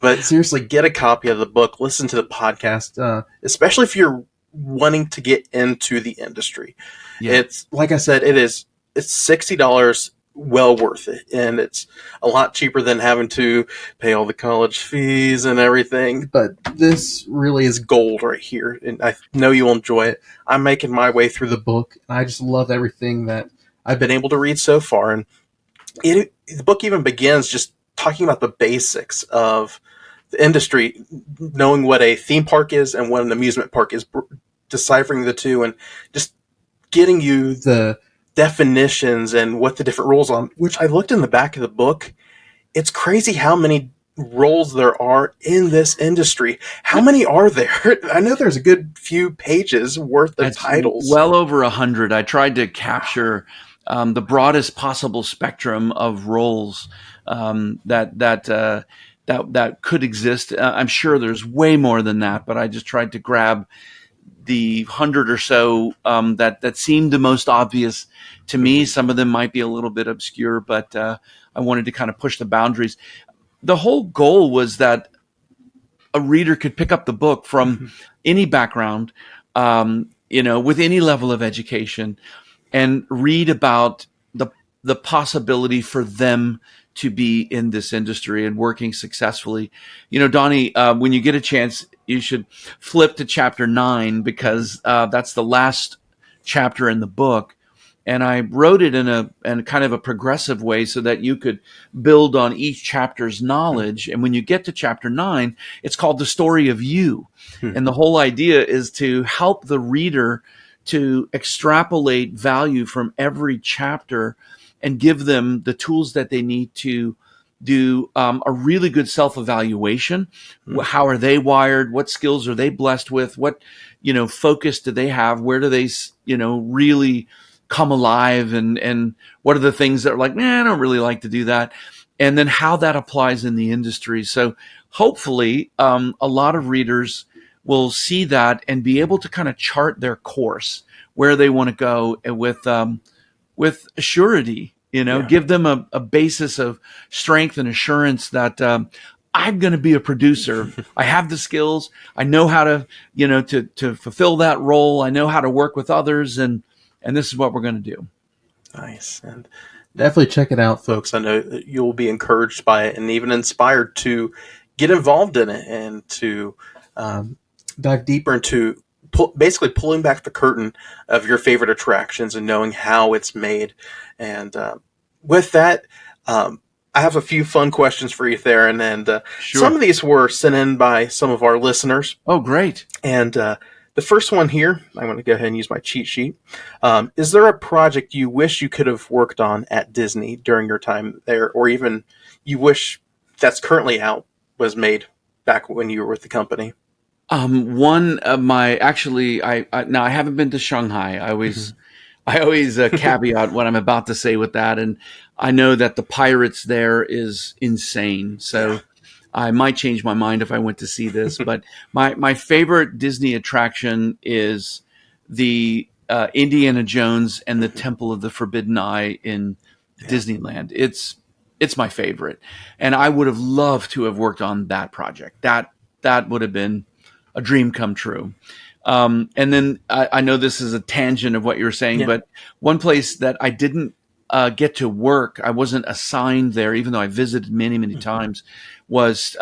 But seriously, get a copy of the book. Listen to the podcast, especially if you're wanting to get into the industry. Yeah. It's, like I said, it's $60. Well worth it, and it's a lot cheaper than having to pay all the college fees and everything. But this really is gold right here, and I know you'll enjoy it. I'm making my way through the book, and I just love everything that I've been able to read so far. And the book even begins just talking about the basics of the industry, knowing what a theme park is and what an amusement park is, deciphering the two, and just getting you the definitions and what the different roles are, which I looked in the back of the book. It's crazy how many roles there are in this industry. How many are there? I know there's a good few pages worth of titles. Well over 100. I tried to capture the broadest possible spectrum of roles that could exist. I'm sure there's way more than that, but I just tried to grab the 100 or so that seemed the most obvious to me. Some of them might be a little bit obscure, but I wanted to kind of push the boundaries. The whole goal was that a reader could pick up the book from any background, with any level of education, and read about the possibility for them to be in this industry and working successfully. Donnie, when you get a chance, you should flip to chapter 9, because that's the last chapter in the book. And I wrote it in a kind of a progressive way so that you could build on each chapter's knowledge. And when you get to chapter 9, it's called The Story of You. And the whole idea is to help the reader to extrapolate value from every chapter and give them the tools that they need to do a really good self-evaluation. How are they wired? What skills are they blessed with? What, focus do they have? Where do they, really come alive? And what are the things that are like, I don't really like to do that. And then how that applies in the industry. So hopefully a lot of readers will see that and be able to kind of chart their course, where they want to go with surety, give them a basis of strength and assurance that I'm going to be a producer. I have the skills. I know how to, to fulfill that role. I know how to work with others, and this is what we're going to do. Nice. And definitely check it out, folks. I know that you'll be encouraged by it and even inspired to get involved in it and to dive deeper into basically pulling back the curtain of your favorite attractions and knowing how it's made. And with that, I have a few fun questions for you, Theron. And Sure. Some of these were sent in by some of our listeners. Oh, great. And the first one here, I'm going to go ahead and use my cheat sheet. Is there a project you wish you could have worked on at Disney during your time there, or even you wish that's currently out was made back when you were with the company? One of my, actually, I haven't been to Shanghai. I always caveat what I'm about to say with that. And I know that the Pirates there is insane. So I might change my mind if I went to see this. But my favorite Disney attraction is the Indiana Jones and the Temple of the Forbidden Eye in Disneyland. It's my favorite. And I would have loved to have worked on that project. That would have been a dream come true. And then I know this is a tangent of what you're saying, but one place that I didn't get to work, I wasn't assigned there, even though I visited many, many times, was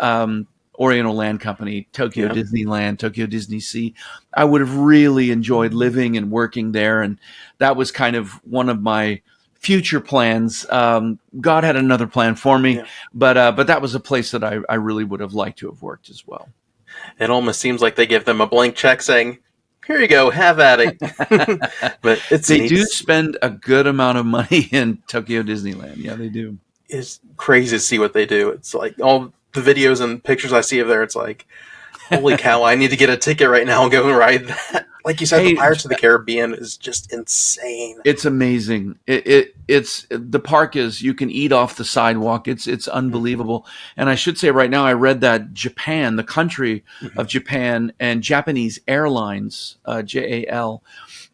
Oriental Land Company, Tokyo Disneyland, Tokyo Disney Sea. I would have really enjoyed living and working there. And that was kind of one of my future plans. God had another plan for me, but that was a place that I really would have liked to have worked as well. It almost seems like they give them a blank check saying, here you go, have at it. But they do spend a good amount of money in Tokyo Disneyland. Yeah, they do. It's crazy to see what they do. It's like all the videos and pictures I see of there, it's like, holy cow, I need to get a ticket right now and go and ride that. Like you said, the Pirates of the Caribbean is just insane. It's amazing. It's the park is, you can eat off the sidewalk. It's unbelievable. And I should say right now, I read that Japan, the country of Japan, and Japanese Airlines, JAL,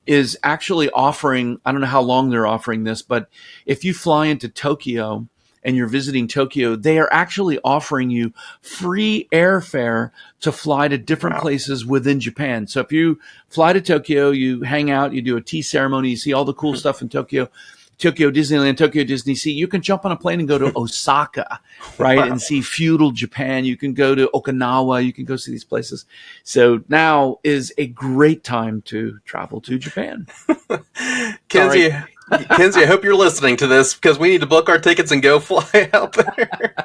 is actually offering, I don't know how long they're offering this, but if you fly into Tokyo and you're visiting Tokyo, they are actually offering you free airfare to fly to different places within Japan. So if you fly to Tokyo, you hang out, you do a tea ceremony, you see all the cool stuff in Tokyo, Tokyo Disneyland, Tokyo Disney Sea, you can jump on a plane and go to Osaka, right? And see feudal Japan. You can go to Okinawa. You can go see these places. So now is a great time to travel to Japan. Kenzie, I hope you're listening to this because we need to book our tickets and go fly out there.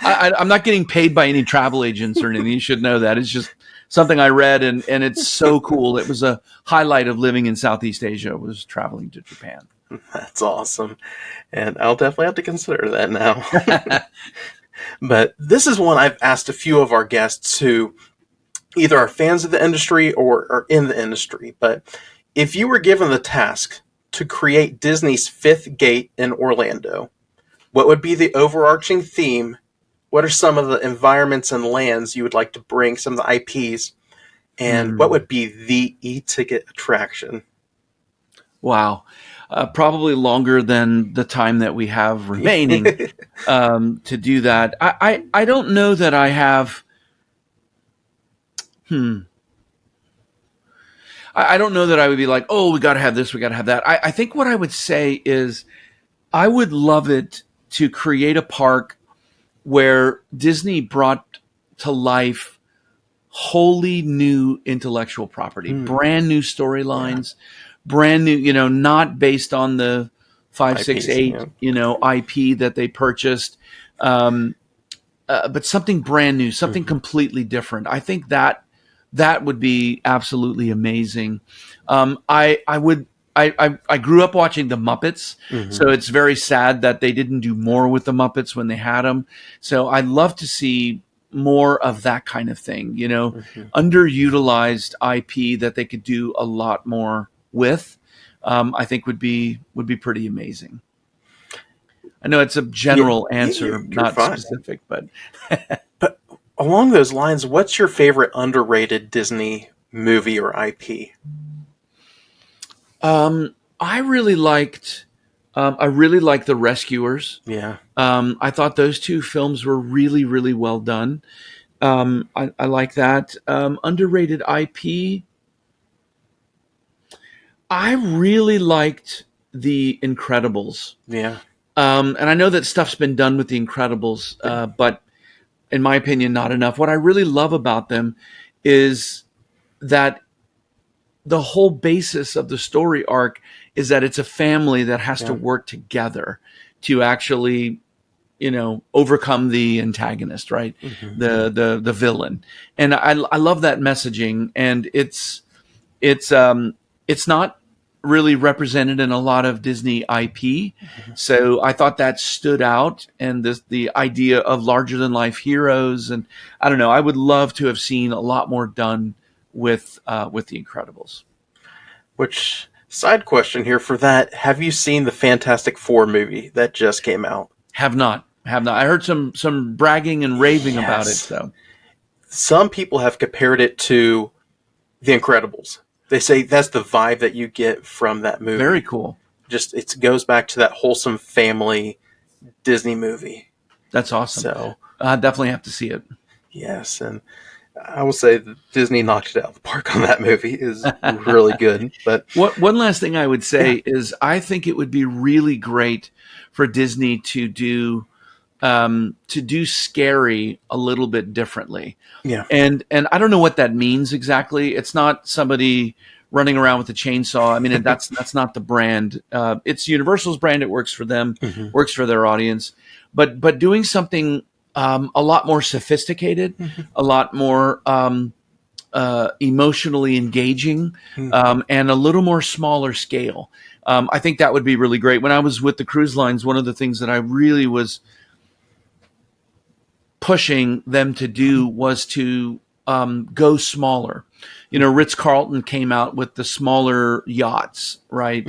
I'm not getting paid by any travel agents or anything. You should know that. It's just something I read, and it's so cool. It was a highlight of living in Southeast Asia, was traveling to Japan. That's awesome. And I'll definitely have to consider that now. But this is one I've asked a few of our guests who either are fans of the industry or are in the industry. But if you were given the task to create Disney's fifth gate in Orlando, what would be the overarching theme? What are some of the environments and lands you would like to bring, some of the IPs? And what would be the e-ticket attraction? Wow. Probably longer than the time that we have remaining to do that. I don't know that I have. I don't know that I would be like, oh, we got to have this, we got to have that. I think what I would say is I would love it to create a park where Disney brought to life wholly new intellectual property, brand new storylines. Brand new, not based on the 568, IP that they purchased, but something brand new, something completely different. I think that would be absolutely amazing. I would I grew up watching the Muppets, Mm-hmm. so it's very sad that they didn't do more with the Muppets when they had them. So I'd love to see more of that kind of thing, Mm-hmm. underutilized IP that they could do a lot more with. I think would be pretty amazing. I know it's a general answer, you're not fine. specific, but But along those lines, what's your favorite underrated Disney movie or IP? I really liked The Rescuers. Yeah. I thought those two films were really, really well done. I like that. Underrated IP. I really liked The Incredibles. Yeah. And I know that stuff's been done with The Incredibles, but in my opinion, not enough. What I really love about them is that the whole basis of the story arc is that it's a family that has to work together to actually, overcome the antagonist, right? Mm-hmm. The villain. And I love that messaging. And it's not really represented in a lot of Disney IP. Mm-hmm. So I thought that stood out, and the idea of larger than life heroes. And I don't know, I would love to have seen a lot more done with The Incredibles. Which, side question here for that, have you seen the Fantastic Four movie that just came out? Have not. I heard some bragging and raving about it. So some people have compared it to The Incredibles. They say that's the vibe that you get from that movie. Very cool. Just it goes back to that wholesome family Disney movie. That's awesome. So I definitely have to see it. Yes, and I will say that Disney knocked it out of the park on that movie. It is really good. But one last thing I would say is I think it would be really great for Disney to do scary a little bit differently. Yeah. And I don't know what that means exactly. It's not somebody running around with a chainsaw. I mean, that's not the brand. It's Universal's brand. It works for them, works for their audience. But doing something a lot more sophisticated, a lot more emotionally engaging, and a little more smaller scale. I think that would be really great. When I was with the cruise lines, one of the things that I really was pushing them to do was to go smaller. Ritz-Carlton came out with the smaller yachts, right?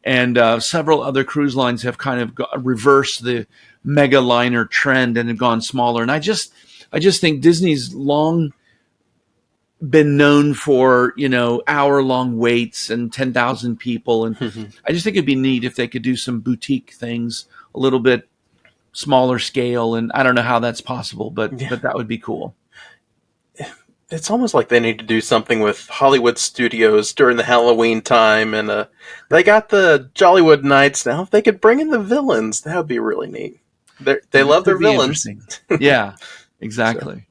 And several other cruise lines have kind of reversed the mega liner trend and have gone smaller. And I just think Disney's long been known for, hour-long waits and 10,000 people. And I just think it'd be neat if they could do some boutique things a little bit smaller scale. And I don't know how that's possible, but that would be cool. It's almost like they need to do something with Hollywood studios during the Halloween time. And they got the Jollywood Nights now. If they could bring in the villains, that would be really neat. They love their villains. Yeah, exactly. So,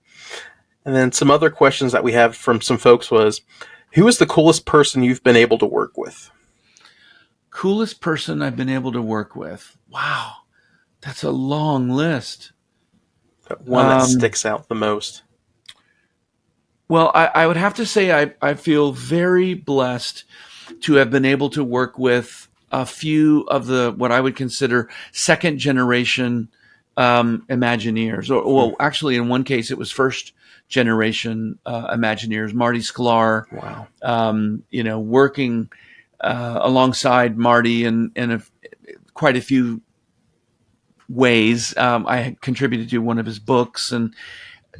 and then some other questions that we have from some folks was, who is the coolest person you've been able to work with? Coolest person I've been able to work with. Wow. That's a long list. That one that sticks out the most. Well, I would have to say I feel very blessed to have been able to work with a few of the what I would consider second generation Imagineers. Well, actually, in one case, it was first generation Imagineers. Marty Sklar. Wow. Working alongside Marty in quite a few ways. I contributed to one of his books, and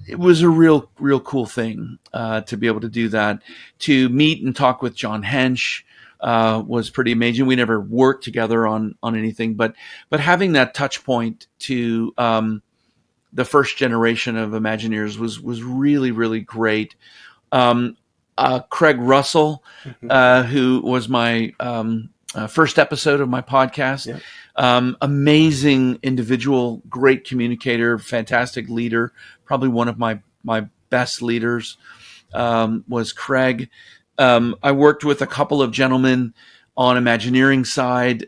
it was a real cool thing to be able to do that. To meet and talk with John Hench was pretty amazing. We never worked together on anything, but having that touch point to the first generation of Imagineers was really, really great. Craig Russell, who was my first episode of my podcast. Yep. Amazing individual, great communicator, fantastic leader. Probably one of my best leaders was Craig. I worked with a couple of gentlemen on Imagineering side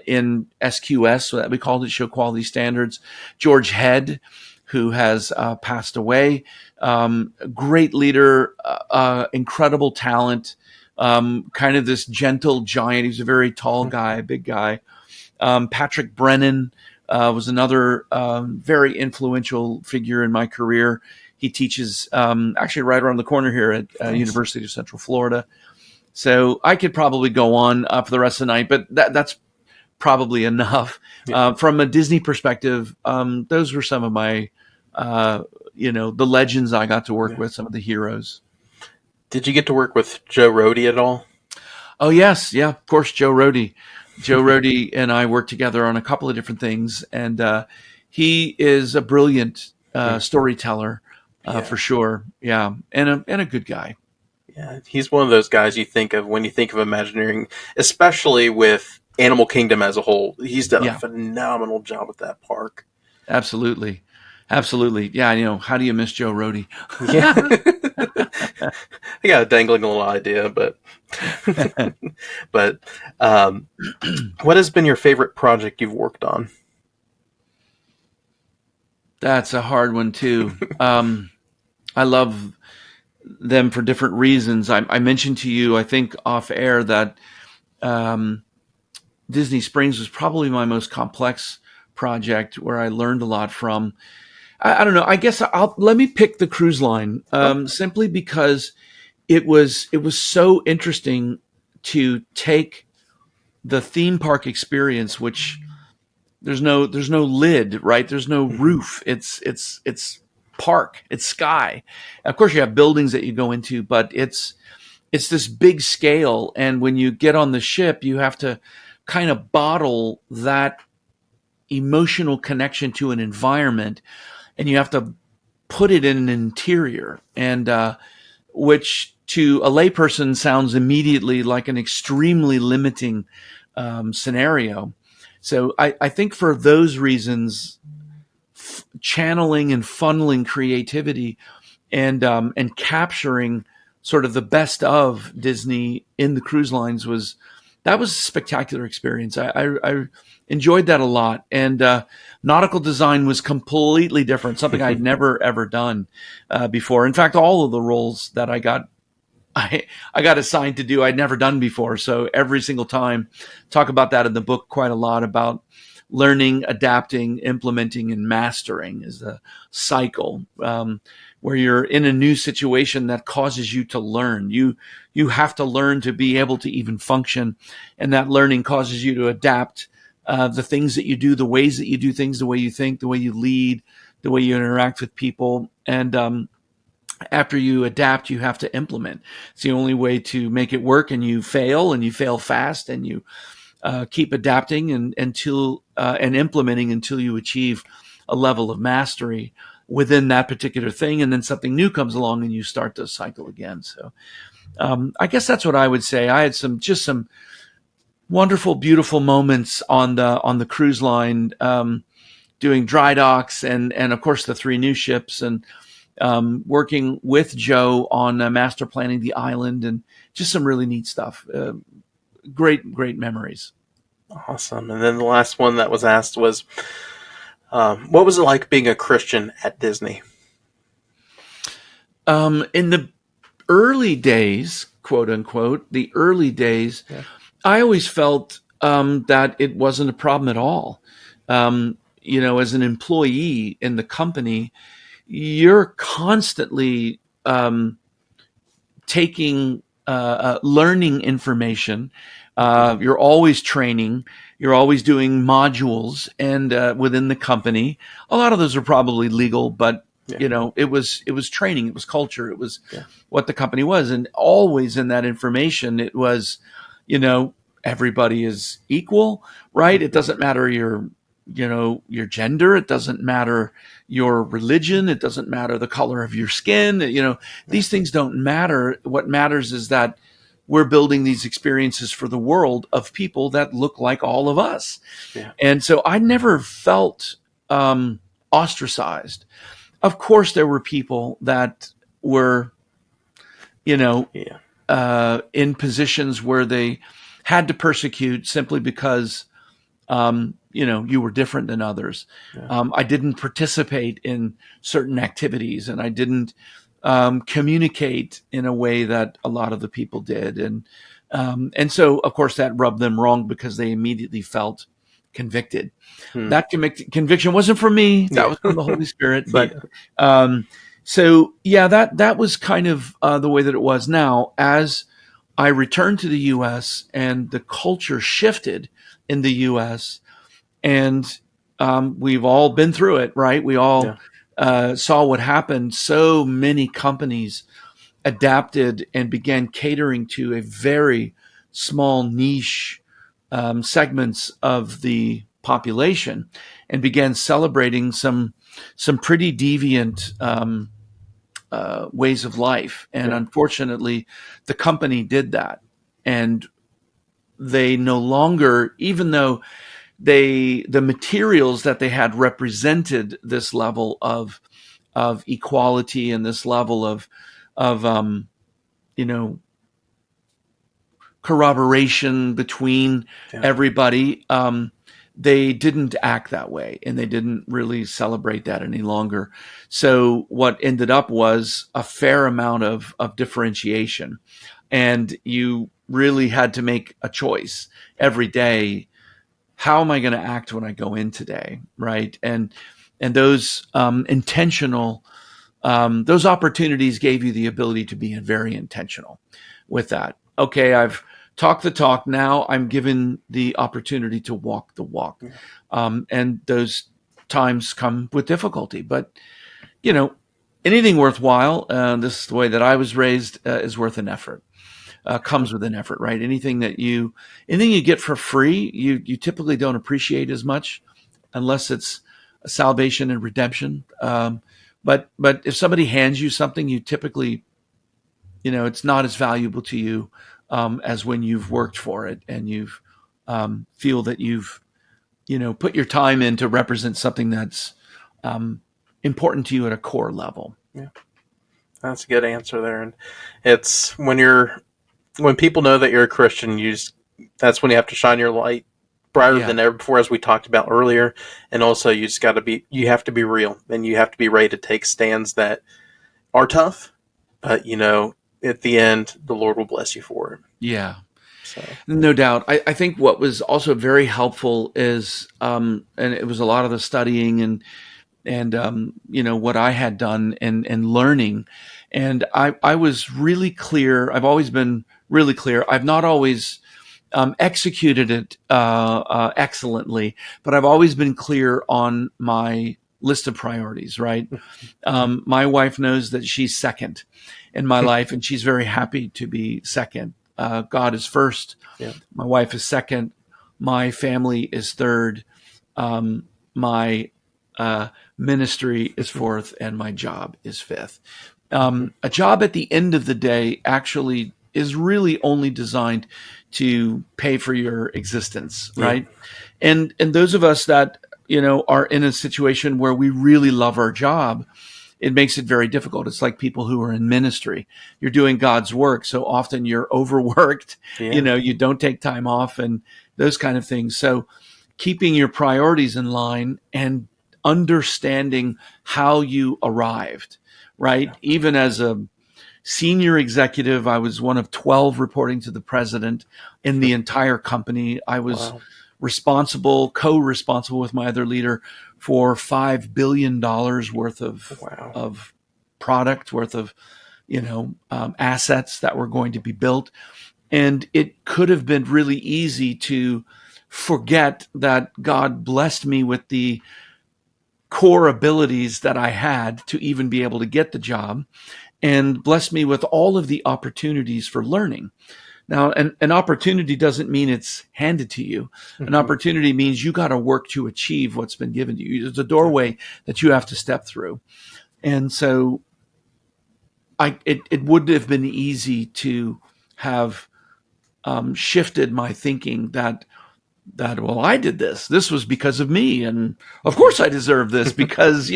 in SQS, so that we called it Show Quality Standards. George Head, who has passed away. Great leader, incredible talent. kind of this gentle giant. He was a very tall guy, big guy. Patrick Brennan was another very influential figure in my career. He teaches actually right around the corner here at University of Central Florida. So I could probably go on for the rest of the night, but that's probably enough. Yeah. From a Disney perspective, those were some of my, the legends I got to work with, some of the heroes. Did you get to work with Joe Rohde at all? Oh, yes. Yeah, of course, Joe Rohde. Joe Rohde and I worked together on a couple of different things, and he is a brilliant storyteller for sure. Yeah, and a good guy. Yeah, he's one of those guys you think of when you think of Imagineering, especially with Animal Kingdom as a whole. He's done a phenomenal job with that park. Absolutely. Yeah, how do you miss Joe Rohde? Yeah. I got a dangling little idea, but what has been your favorite project you've worked on? That's a hard one too. I love them for different reasons. I mentioned to you, I think off air, that Disney Springs was probably my most complex project where I learned a lot from. I don't know. I guess let me pick the cruise line simply because it was so interesting to take the theme park experience, which there's no lid, right? There's no roof. It's park. It's sky. Of course, you have buildings that you go into, but it's this big scale. And when you get on the ship, you have to kind of bottle that emotional connection to an environment, and you have to put it in an interior, and which to a layperson sounds immediately like an extremely limiting scenario. So I think for those reasons, channeling and funneling creativity and capturing sort of the best of Disney in the cruise lines was a spectacular experience. I enjoyed that a lot. And nautical design was completely different, something I'd never, ever done before. In fact, all of the roles that I got assigned to do, I'd never done before. So every single time, talk about that in the book quite a lot, about learning, adapting, implementing, and mastering is the cycle, where you're in a new situation that causes you to learn. You have to learn to be able to even function, and that learning causes you to adapt the things that you do, the ways that you do things, the way you think, the way you lead, the way you interact with people. And after you adapt, you have to implement. It's the only way to make it work, and you fail fast, and you keep adapting and implementing until you achieve a level of mastery within that particular thing, and then something new comes along and you start the cycle again. So I guess that's what I would say. I had some wonderful, beautiful moments on the cruise line, doing dry docks and of course the 3 new ships, and working with Joe on master planning the island, and just some really neat stuff. Great memories. Awesome. And then the last one that was asked was, what was it like being a Christian at Disney? In the early days, quote unquote, I always felt that it wasn't a problem at all. As an employee in the company, you're constantly taking learning information. You're always training. You're always doing modules, and within the company, a lot of those are probably legal, but it was training. It was culture. It was what the company was, and always in that information, it was, everybody is equal, right? It doesn't matter your gender. It doesn't matter your religion. It doesn't matter the color of your skin. These things don't matter. What matters is that we're building these experiences for the world of people that look like all of us. Yeah. And so I never felt ostracized. Of course, there were people that were, in positions where they had to persecute simply because, you were different than others. Yeah. I didn't participate in certain activities, and I didn't communicate in a way that a lot of the people did. And so, of course, that rubbed them wrong because they immediately felt convicted. That conviction wasn't from me. That was from the Holy Spirit. But so, yeah, that was kind of the way that it was. Now, as I returned to the U.S. and the culture shifted in the U.S., and we've all been through it, right? We all saw what happened. So many companies adapted and began catering to a very small niche segments of the population, and began celebrating some pretty deviant ways of life. And unfortunately, the company did that, and they no longer, even though the materials that they had represented this level of equality and this level of corroboration between everybody, they didn't act that way, and they didn't really celebrate that any longer. So what ended up was a fair amount of differentiation, and you really had to make a choice every day. How am I going to act when I go in today, right? And those intentional, those opportunities gave you the ability to be very intentional with that. Okay, I've talked the talk. Now I'm given the opportunity to walk the walk. And those times come with difficulty. But, anything worthwhile, this is the way that I was raised, is worth an effort. Comes with an effort, right? Anything you get for free, you typically don't appreciate as much, unless it's salvation and redemption. But if somebody hands you something, you typically, it's not as valuable to you as when you've worked for it and you've feel that you've put your time in to represent something that's important to you at a core level. Yeah, that's a good answer there. And it's when people know that you're a Christian, that's when you have to shine your light brighter than ever before, as we talked about earlier. And also, you have to be real, and you have to be ready to take stands that are tough, but at the end, the Lord will bless you for it. Yeah. So. No doubt. I think what was also very helpful is, and it was a lot of the studying and what I had done and learning. And I was really clear. I've always been really clear. I've not always executed it excellently, but I've always been clear on my list of priorities, right? My wife knows that she's second in my life, and she's very happy to be second. God is first. Yeah. My wife is second. My family is third. My ministry is fourth, and my job is fifth. A job at the end of the day actually is really only designed to pay for your existence, right? Yeah. And those of us that are in a situation where we really love our job, it makes it very difficult. It's like people who are in ministry. You're doing God's work, so often you're overworked. Yeah. You don't take time off and those kind of things. So keeping your priorities in line and understanding how you arrived, right? Yeah. Even as a senior executive, I was one of 12 reporting to the president in the entire company. I was co-responsible with my other leader for $5 billion worth of product, worth of, assets that were going to be built. And it could have been really easy to forget that God blessed me with the core abilities that I had to even be able to get the job, and blessed me with all of the opportunities for learning. Now, an opportunity doesn't mean it's handed to you. An opportunity means you got to work to achieve what's been given to you. There's a doorway that you have to step through. And so it would have been easy to have shifted my thinking that, well, I did this. This was because of me. And of course I deserve this because,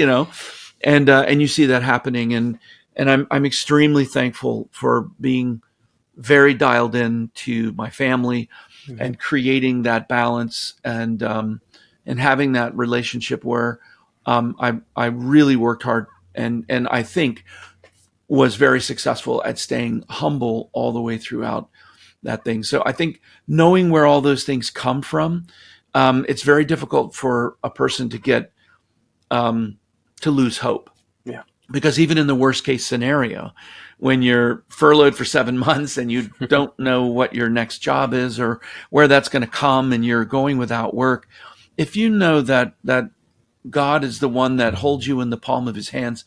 and you see that happening. And I'm extremely thankful for being very dialed in to my family and creating that balance and having that relationship where I really worked hard. And I think was very successful at staying humble all the way throughout that thing. So I think knowing where all those things come from, it's very difficult for a person to get to lose hope. Yeah. Because even in the worst case scenario, when you're furloughed for 7 months and you don't know what your next job is or where that's going to come, and you're going without work, if you know that God is the one that holds you in the palm of his hands,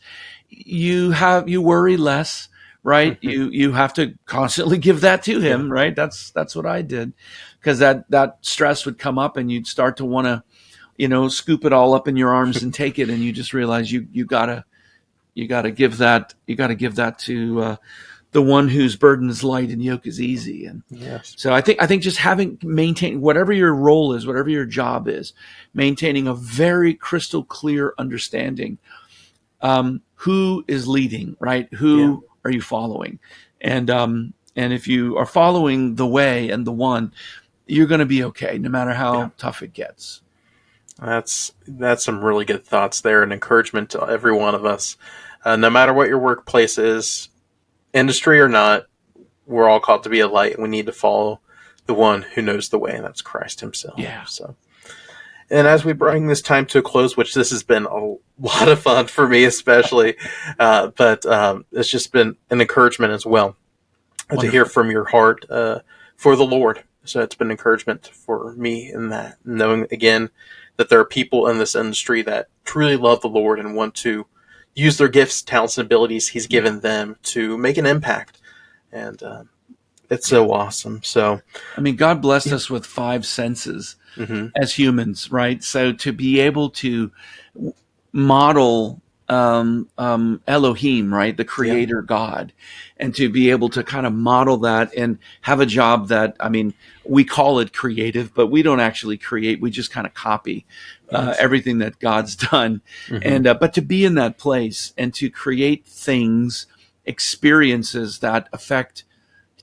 you worry less, right? You have to constantly give that to him, right? That's what I did, because that stress would come up and you'd start to want to, scoop it all up in your arms and take it. And you just realize you gotta give that to the one whose burden is light and yoke is easy. And so I think just maintaining whatever your role is, whatever your job is, maintaining a very crystal clear understanding, who is leading, right? Who are you following? And if you are following the way and the one, you're going to be okay, no matter how tough it gets. That's some really good thoughts there, and encouragement to every one of us. No matter what your workplace is, industry or not, we're all called to be a light, and we need to follow the one who knows the way, and that's Christ himself. Yeah. So, and as we bring this time to a close, which this has been a lot of fun for me, especially, but it's just been an encouragement as well. Wonderful. To hear from your heart for the Lord. So it's been encouragement for me in that, knowing again that there are people in this industry that truly love the Lord and want to use their gifts, talents, and abilities he's given them to make an impact. And it's so awesome. So, I mean, God blessed us with 5 senses as humans, right? So to be able to model Elohim, right, the creator God, and to be able to kind of model that and have a job that, I mean, we call it creative, but we don't actually create. We just kind of copy everything that God's done. And but to be in that place and to create things, experiences that affect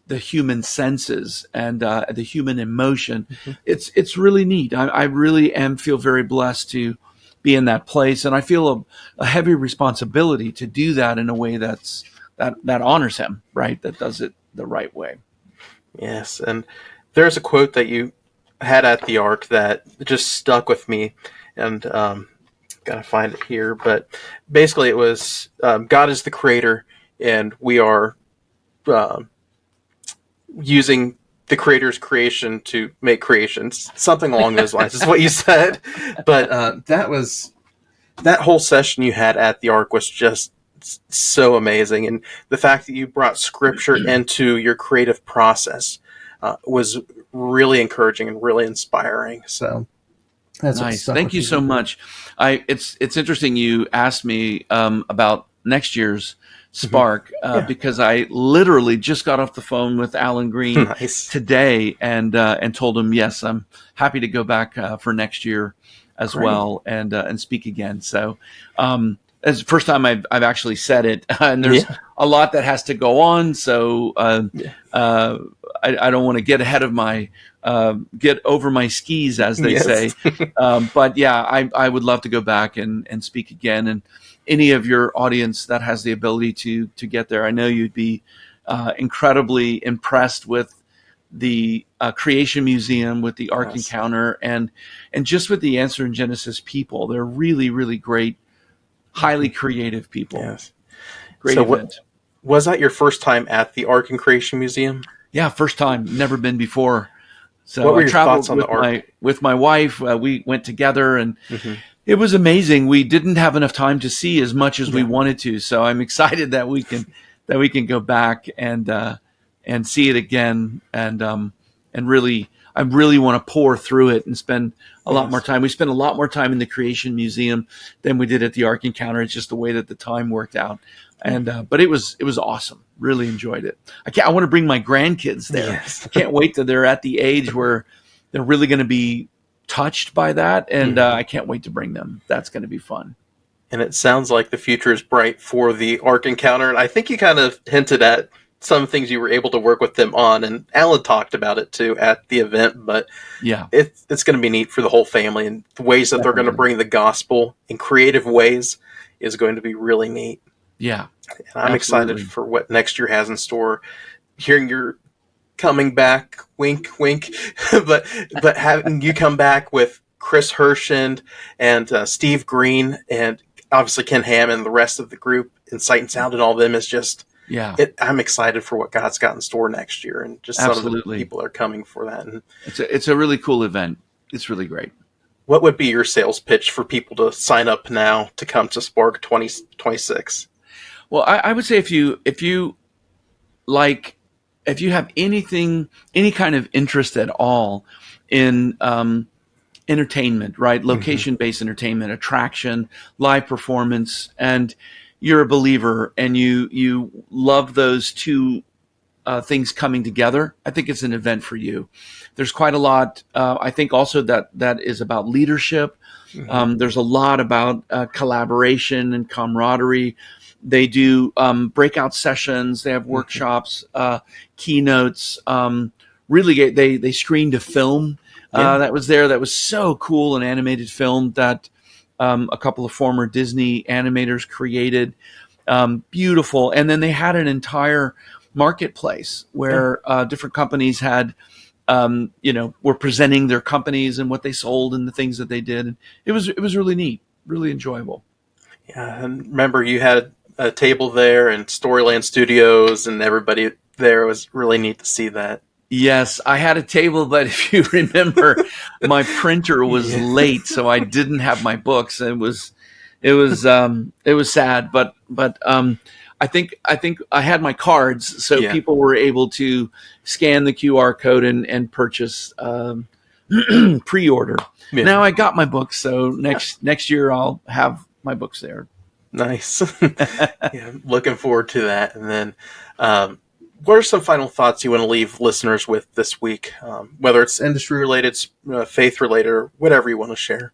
the human senses and the human emotion, it's really neat. I really feel very blessed to be in that place, and I feel a heavy responsibility to do that in a way that honors him, right? That does it the right way. Yes, and there's a quote that you had at the Ark that just stuck with me, and gotta find it here, but basically it was God is the creator, and we are using the creator's creation to make creations. Something along those lines is what you said. But that whole session you had at the Ark was just so amazing. And the fact that you brought scripture into your creative process was really encouraging and really inspiring. So that's nice. Thank you so much. It's interesting you asked me about next year's Spark because I literally just got off the phone with Alan Green today and told him, yes, I'm happy to go back for next year as well and speak again. So it's the first time I've actually said it, and there's a lot that has to go on. So I don't want to get ahead of get over my skis, as they say. But yeah, I would love to go back and speak again. And any of your audience that has the ability to get there, I know you'd be incredibly impressed with the Creation Museum, with the Ark Encounter, and just with the Answer in Genesis people. They're really, really great, highly creative people. Yes. Great event. Was that your first time at the Ark and Creation Museum? Yeah, first time. Never been before. So what were your I traveled thoughts on the Ark? with my wife. We went together, and it was amazing. We didn't have enough time to see as much as we wanted to, so I'm excited that we can go back and see it again, and really, I really want to pour through it and spend a lot more time. We spent a lot more time in the Creation Museum than we did at the Ark Encounter. It's just the way that the time worked out, and but it was awesome. Really enjoyed it. I want to bring my grandkids there. Yes. I can't wait till they're at the age where they're really going to be touched by that, and I can't wait to bring them. That's going to be fun. And it sounds like the future is bright for the Ark Encounter, and I think you kind of hinted at some things you were able to work with them on, and Alan talked about it too at the event. But it's going to be neat for the whole family, and the ways that they're going to bring the gospel in creative ways is going to be really neat. Yeah, And I'm absolutely. excited for what next year has in store. Hearing you're coming back, wink, wink, but having you come back with Chris Hershend and Steve Green and obviously Ken Ham and the rest of the group in Sight and Sound and all of them is just Yeah, I'm excited for what God's got in store next year, and just some of the absolutely. people are coming for that. And It's a really cool event. It's really great. what would be your sales pitch for people to sign up now to come to Spark 2026? Well, I would say if you like, if you have any kind of interest at all in entertainment, right? Mm-hmm. Location based entertainment, attraction, live performance, and you're a believer and you love those two things coming together, I think it's an event for you. There's quite a lot. I think also that is about leadership. Mm-hmm. There's a lot about collaboration and camaraderie. They do breakout sessions. They have Mm-hmm. workshops, keynotes. Really, they screened a film Yeah. that was there that was so cool, an animated film that a couple of former Disney animators created. Beautiful. And then they had an entire marketplace Yeah. where different companies had, were presenting their companies and what they sold and the things that they did. And it was really neat, really enjoyable. Yeah. And remember, you had a table there and Storyland Studios and everybody there. It was really neat to see that. Yes, I had a table, but if you remember, my printer was Yeah. late, so I didn't have my books. It was sad, but I think I had my cards, so Yeah. people were able to scan the QR code and purchase pre-order. Yeah. Now I got my books, so next year I'll have my books there. Nice. Yeah. Looking forward to that. And then, what are some final thoughts you want to leave listeners with this week? Whether it's industry related, faith related, or whatever you want to share.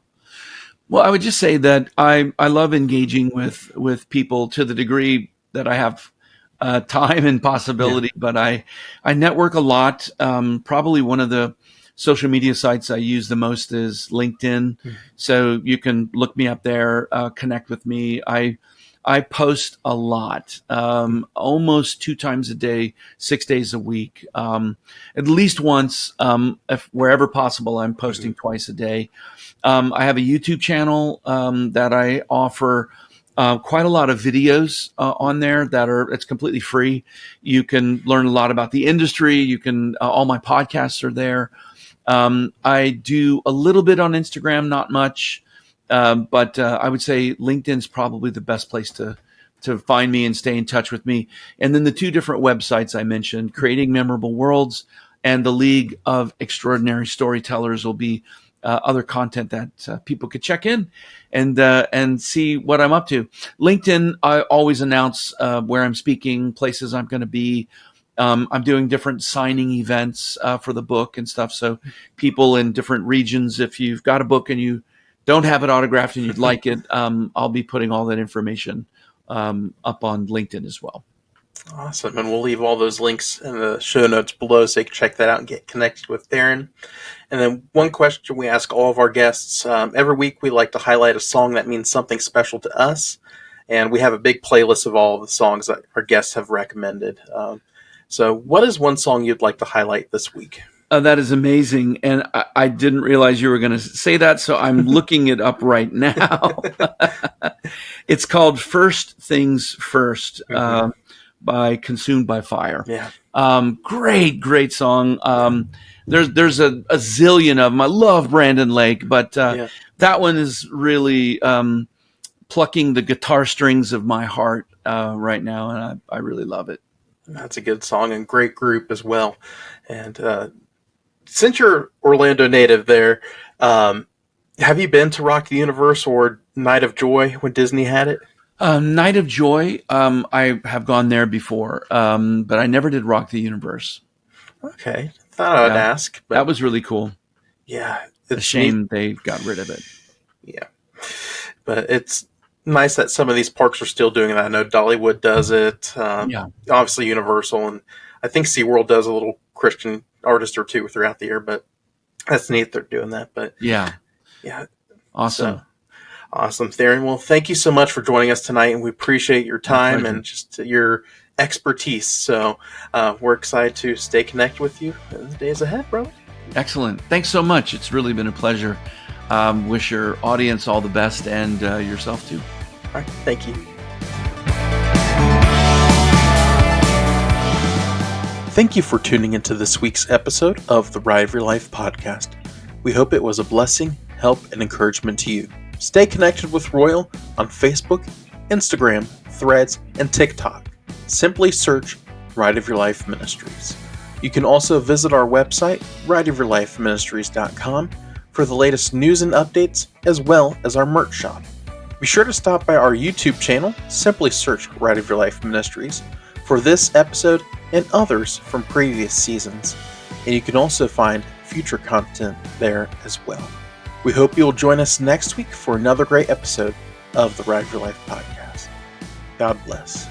Well, I would just say that I love engaging with people to the degree that I have time and possibility, but I network a lot. Probably one of the social media sites I use the most is LinkedIn. Mhm. So you can look me up there, connect with me. I post a lot, almost 2 times a day, 6 days a week. At least once, if wherever possible, I'm posting twice a day. I have a YouTube channel that I offer quite a lot of videos on there it's completely free. You can learn a lot about the industry. You can all my podcasts are there. I do a little bit on Instagram, not much. But I would say LinkedIn is probably the best place to find me and stay in touch with me. And then the two different websites I mentioned, Creating Memorable Worlds and the League of Extraordinary Storytellers, will be other content that people could check in and see what I'm up to. LinkedIn, I always announce where I'm speaking, places I'm going to be. I'm doing different signing events for the book and stuff. So people in different regions, if you've got a book and you don't have it autographed and you'd like it, I'll be putting all that information up on LinkedIn as well. Awesome. And we'll leave all those links in the show notes below so you can check that out and get connected with Theron. And then one question we ask all of our guests. Every week we like to highlight a song that means something special to us. And we have a big playlist of all of the songs that our guests have recommended. So what is one song you'd like to highlight this week? That is amazing. And I didn't realize you were going to say that, so I'm looking it up right now. It's called First Things First by Consumed by Fire. Yeah. Great song. There's a zillion of them. I love Brandon Lake, but that one is really plucking the guitar strings of my heart right now, and I really love it. That's a good song and great group as well. And since you're Orlando native there, have you been to Rock the Universe or Night of Joy when Disney had it? Night of Joy, I have gone there before, but I never did Rock the Universe. Okay. Thought I'd ask. But that was really cool. Yeah. It's a shame they got rid of it. Yeah. But it's nice that some of these parks are still doing that. I know Dollywood does it. Obviously Universal, and I think SeaWorld does a little Christian artist or two throughout the year, but that's neat they're doing that. But yeah. Awesome. So, Awesome, Theron. Well, thank you so much for joining us tonight, and we appreciate your time and just your expertise. So we're excited to stay connected with you in the days ahead, brother. Excellent. Thanks so much. It's really been a pleasure. Wish your audience all the best and yourself too. All right. Thank you. Thank you for tuning into this week's episode of the Ride of Your Life podcast. We hope it was a blessing, help, and encouragement to you. Stay connected with ROYL on Facebook, Instagram, Threads, and TikTok. Simply search Ride of Your Life Ministries. You can also visit our website, rideofyourlifeministries.com, for the latest news and updates, as well as our merch shop. Be sure to stop by our YouTube channel, simply search Ride of Your Life Ministries, for this episode and others from previous seasons. And you can also find future content there as well. We hope you'll join us next week for another great episode of the Ride of Your Life podcast. God bless.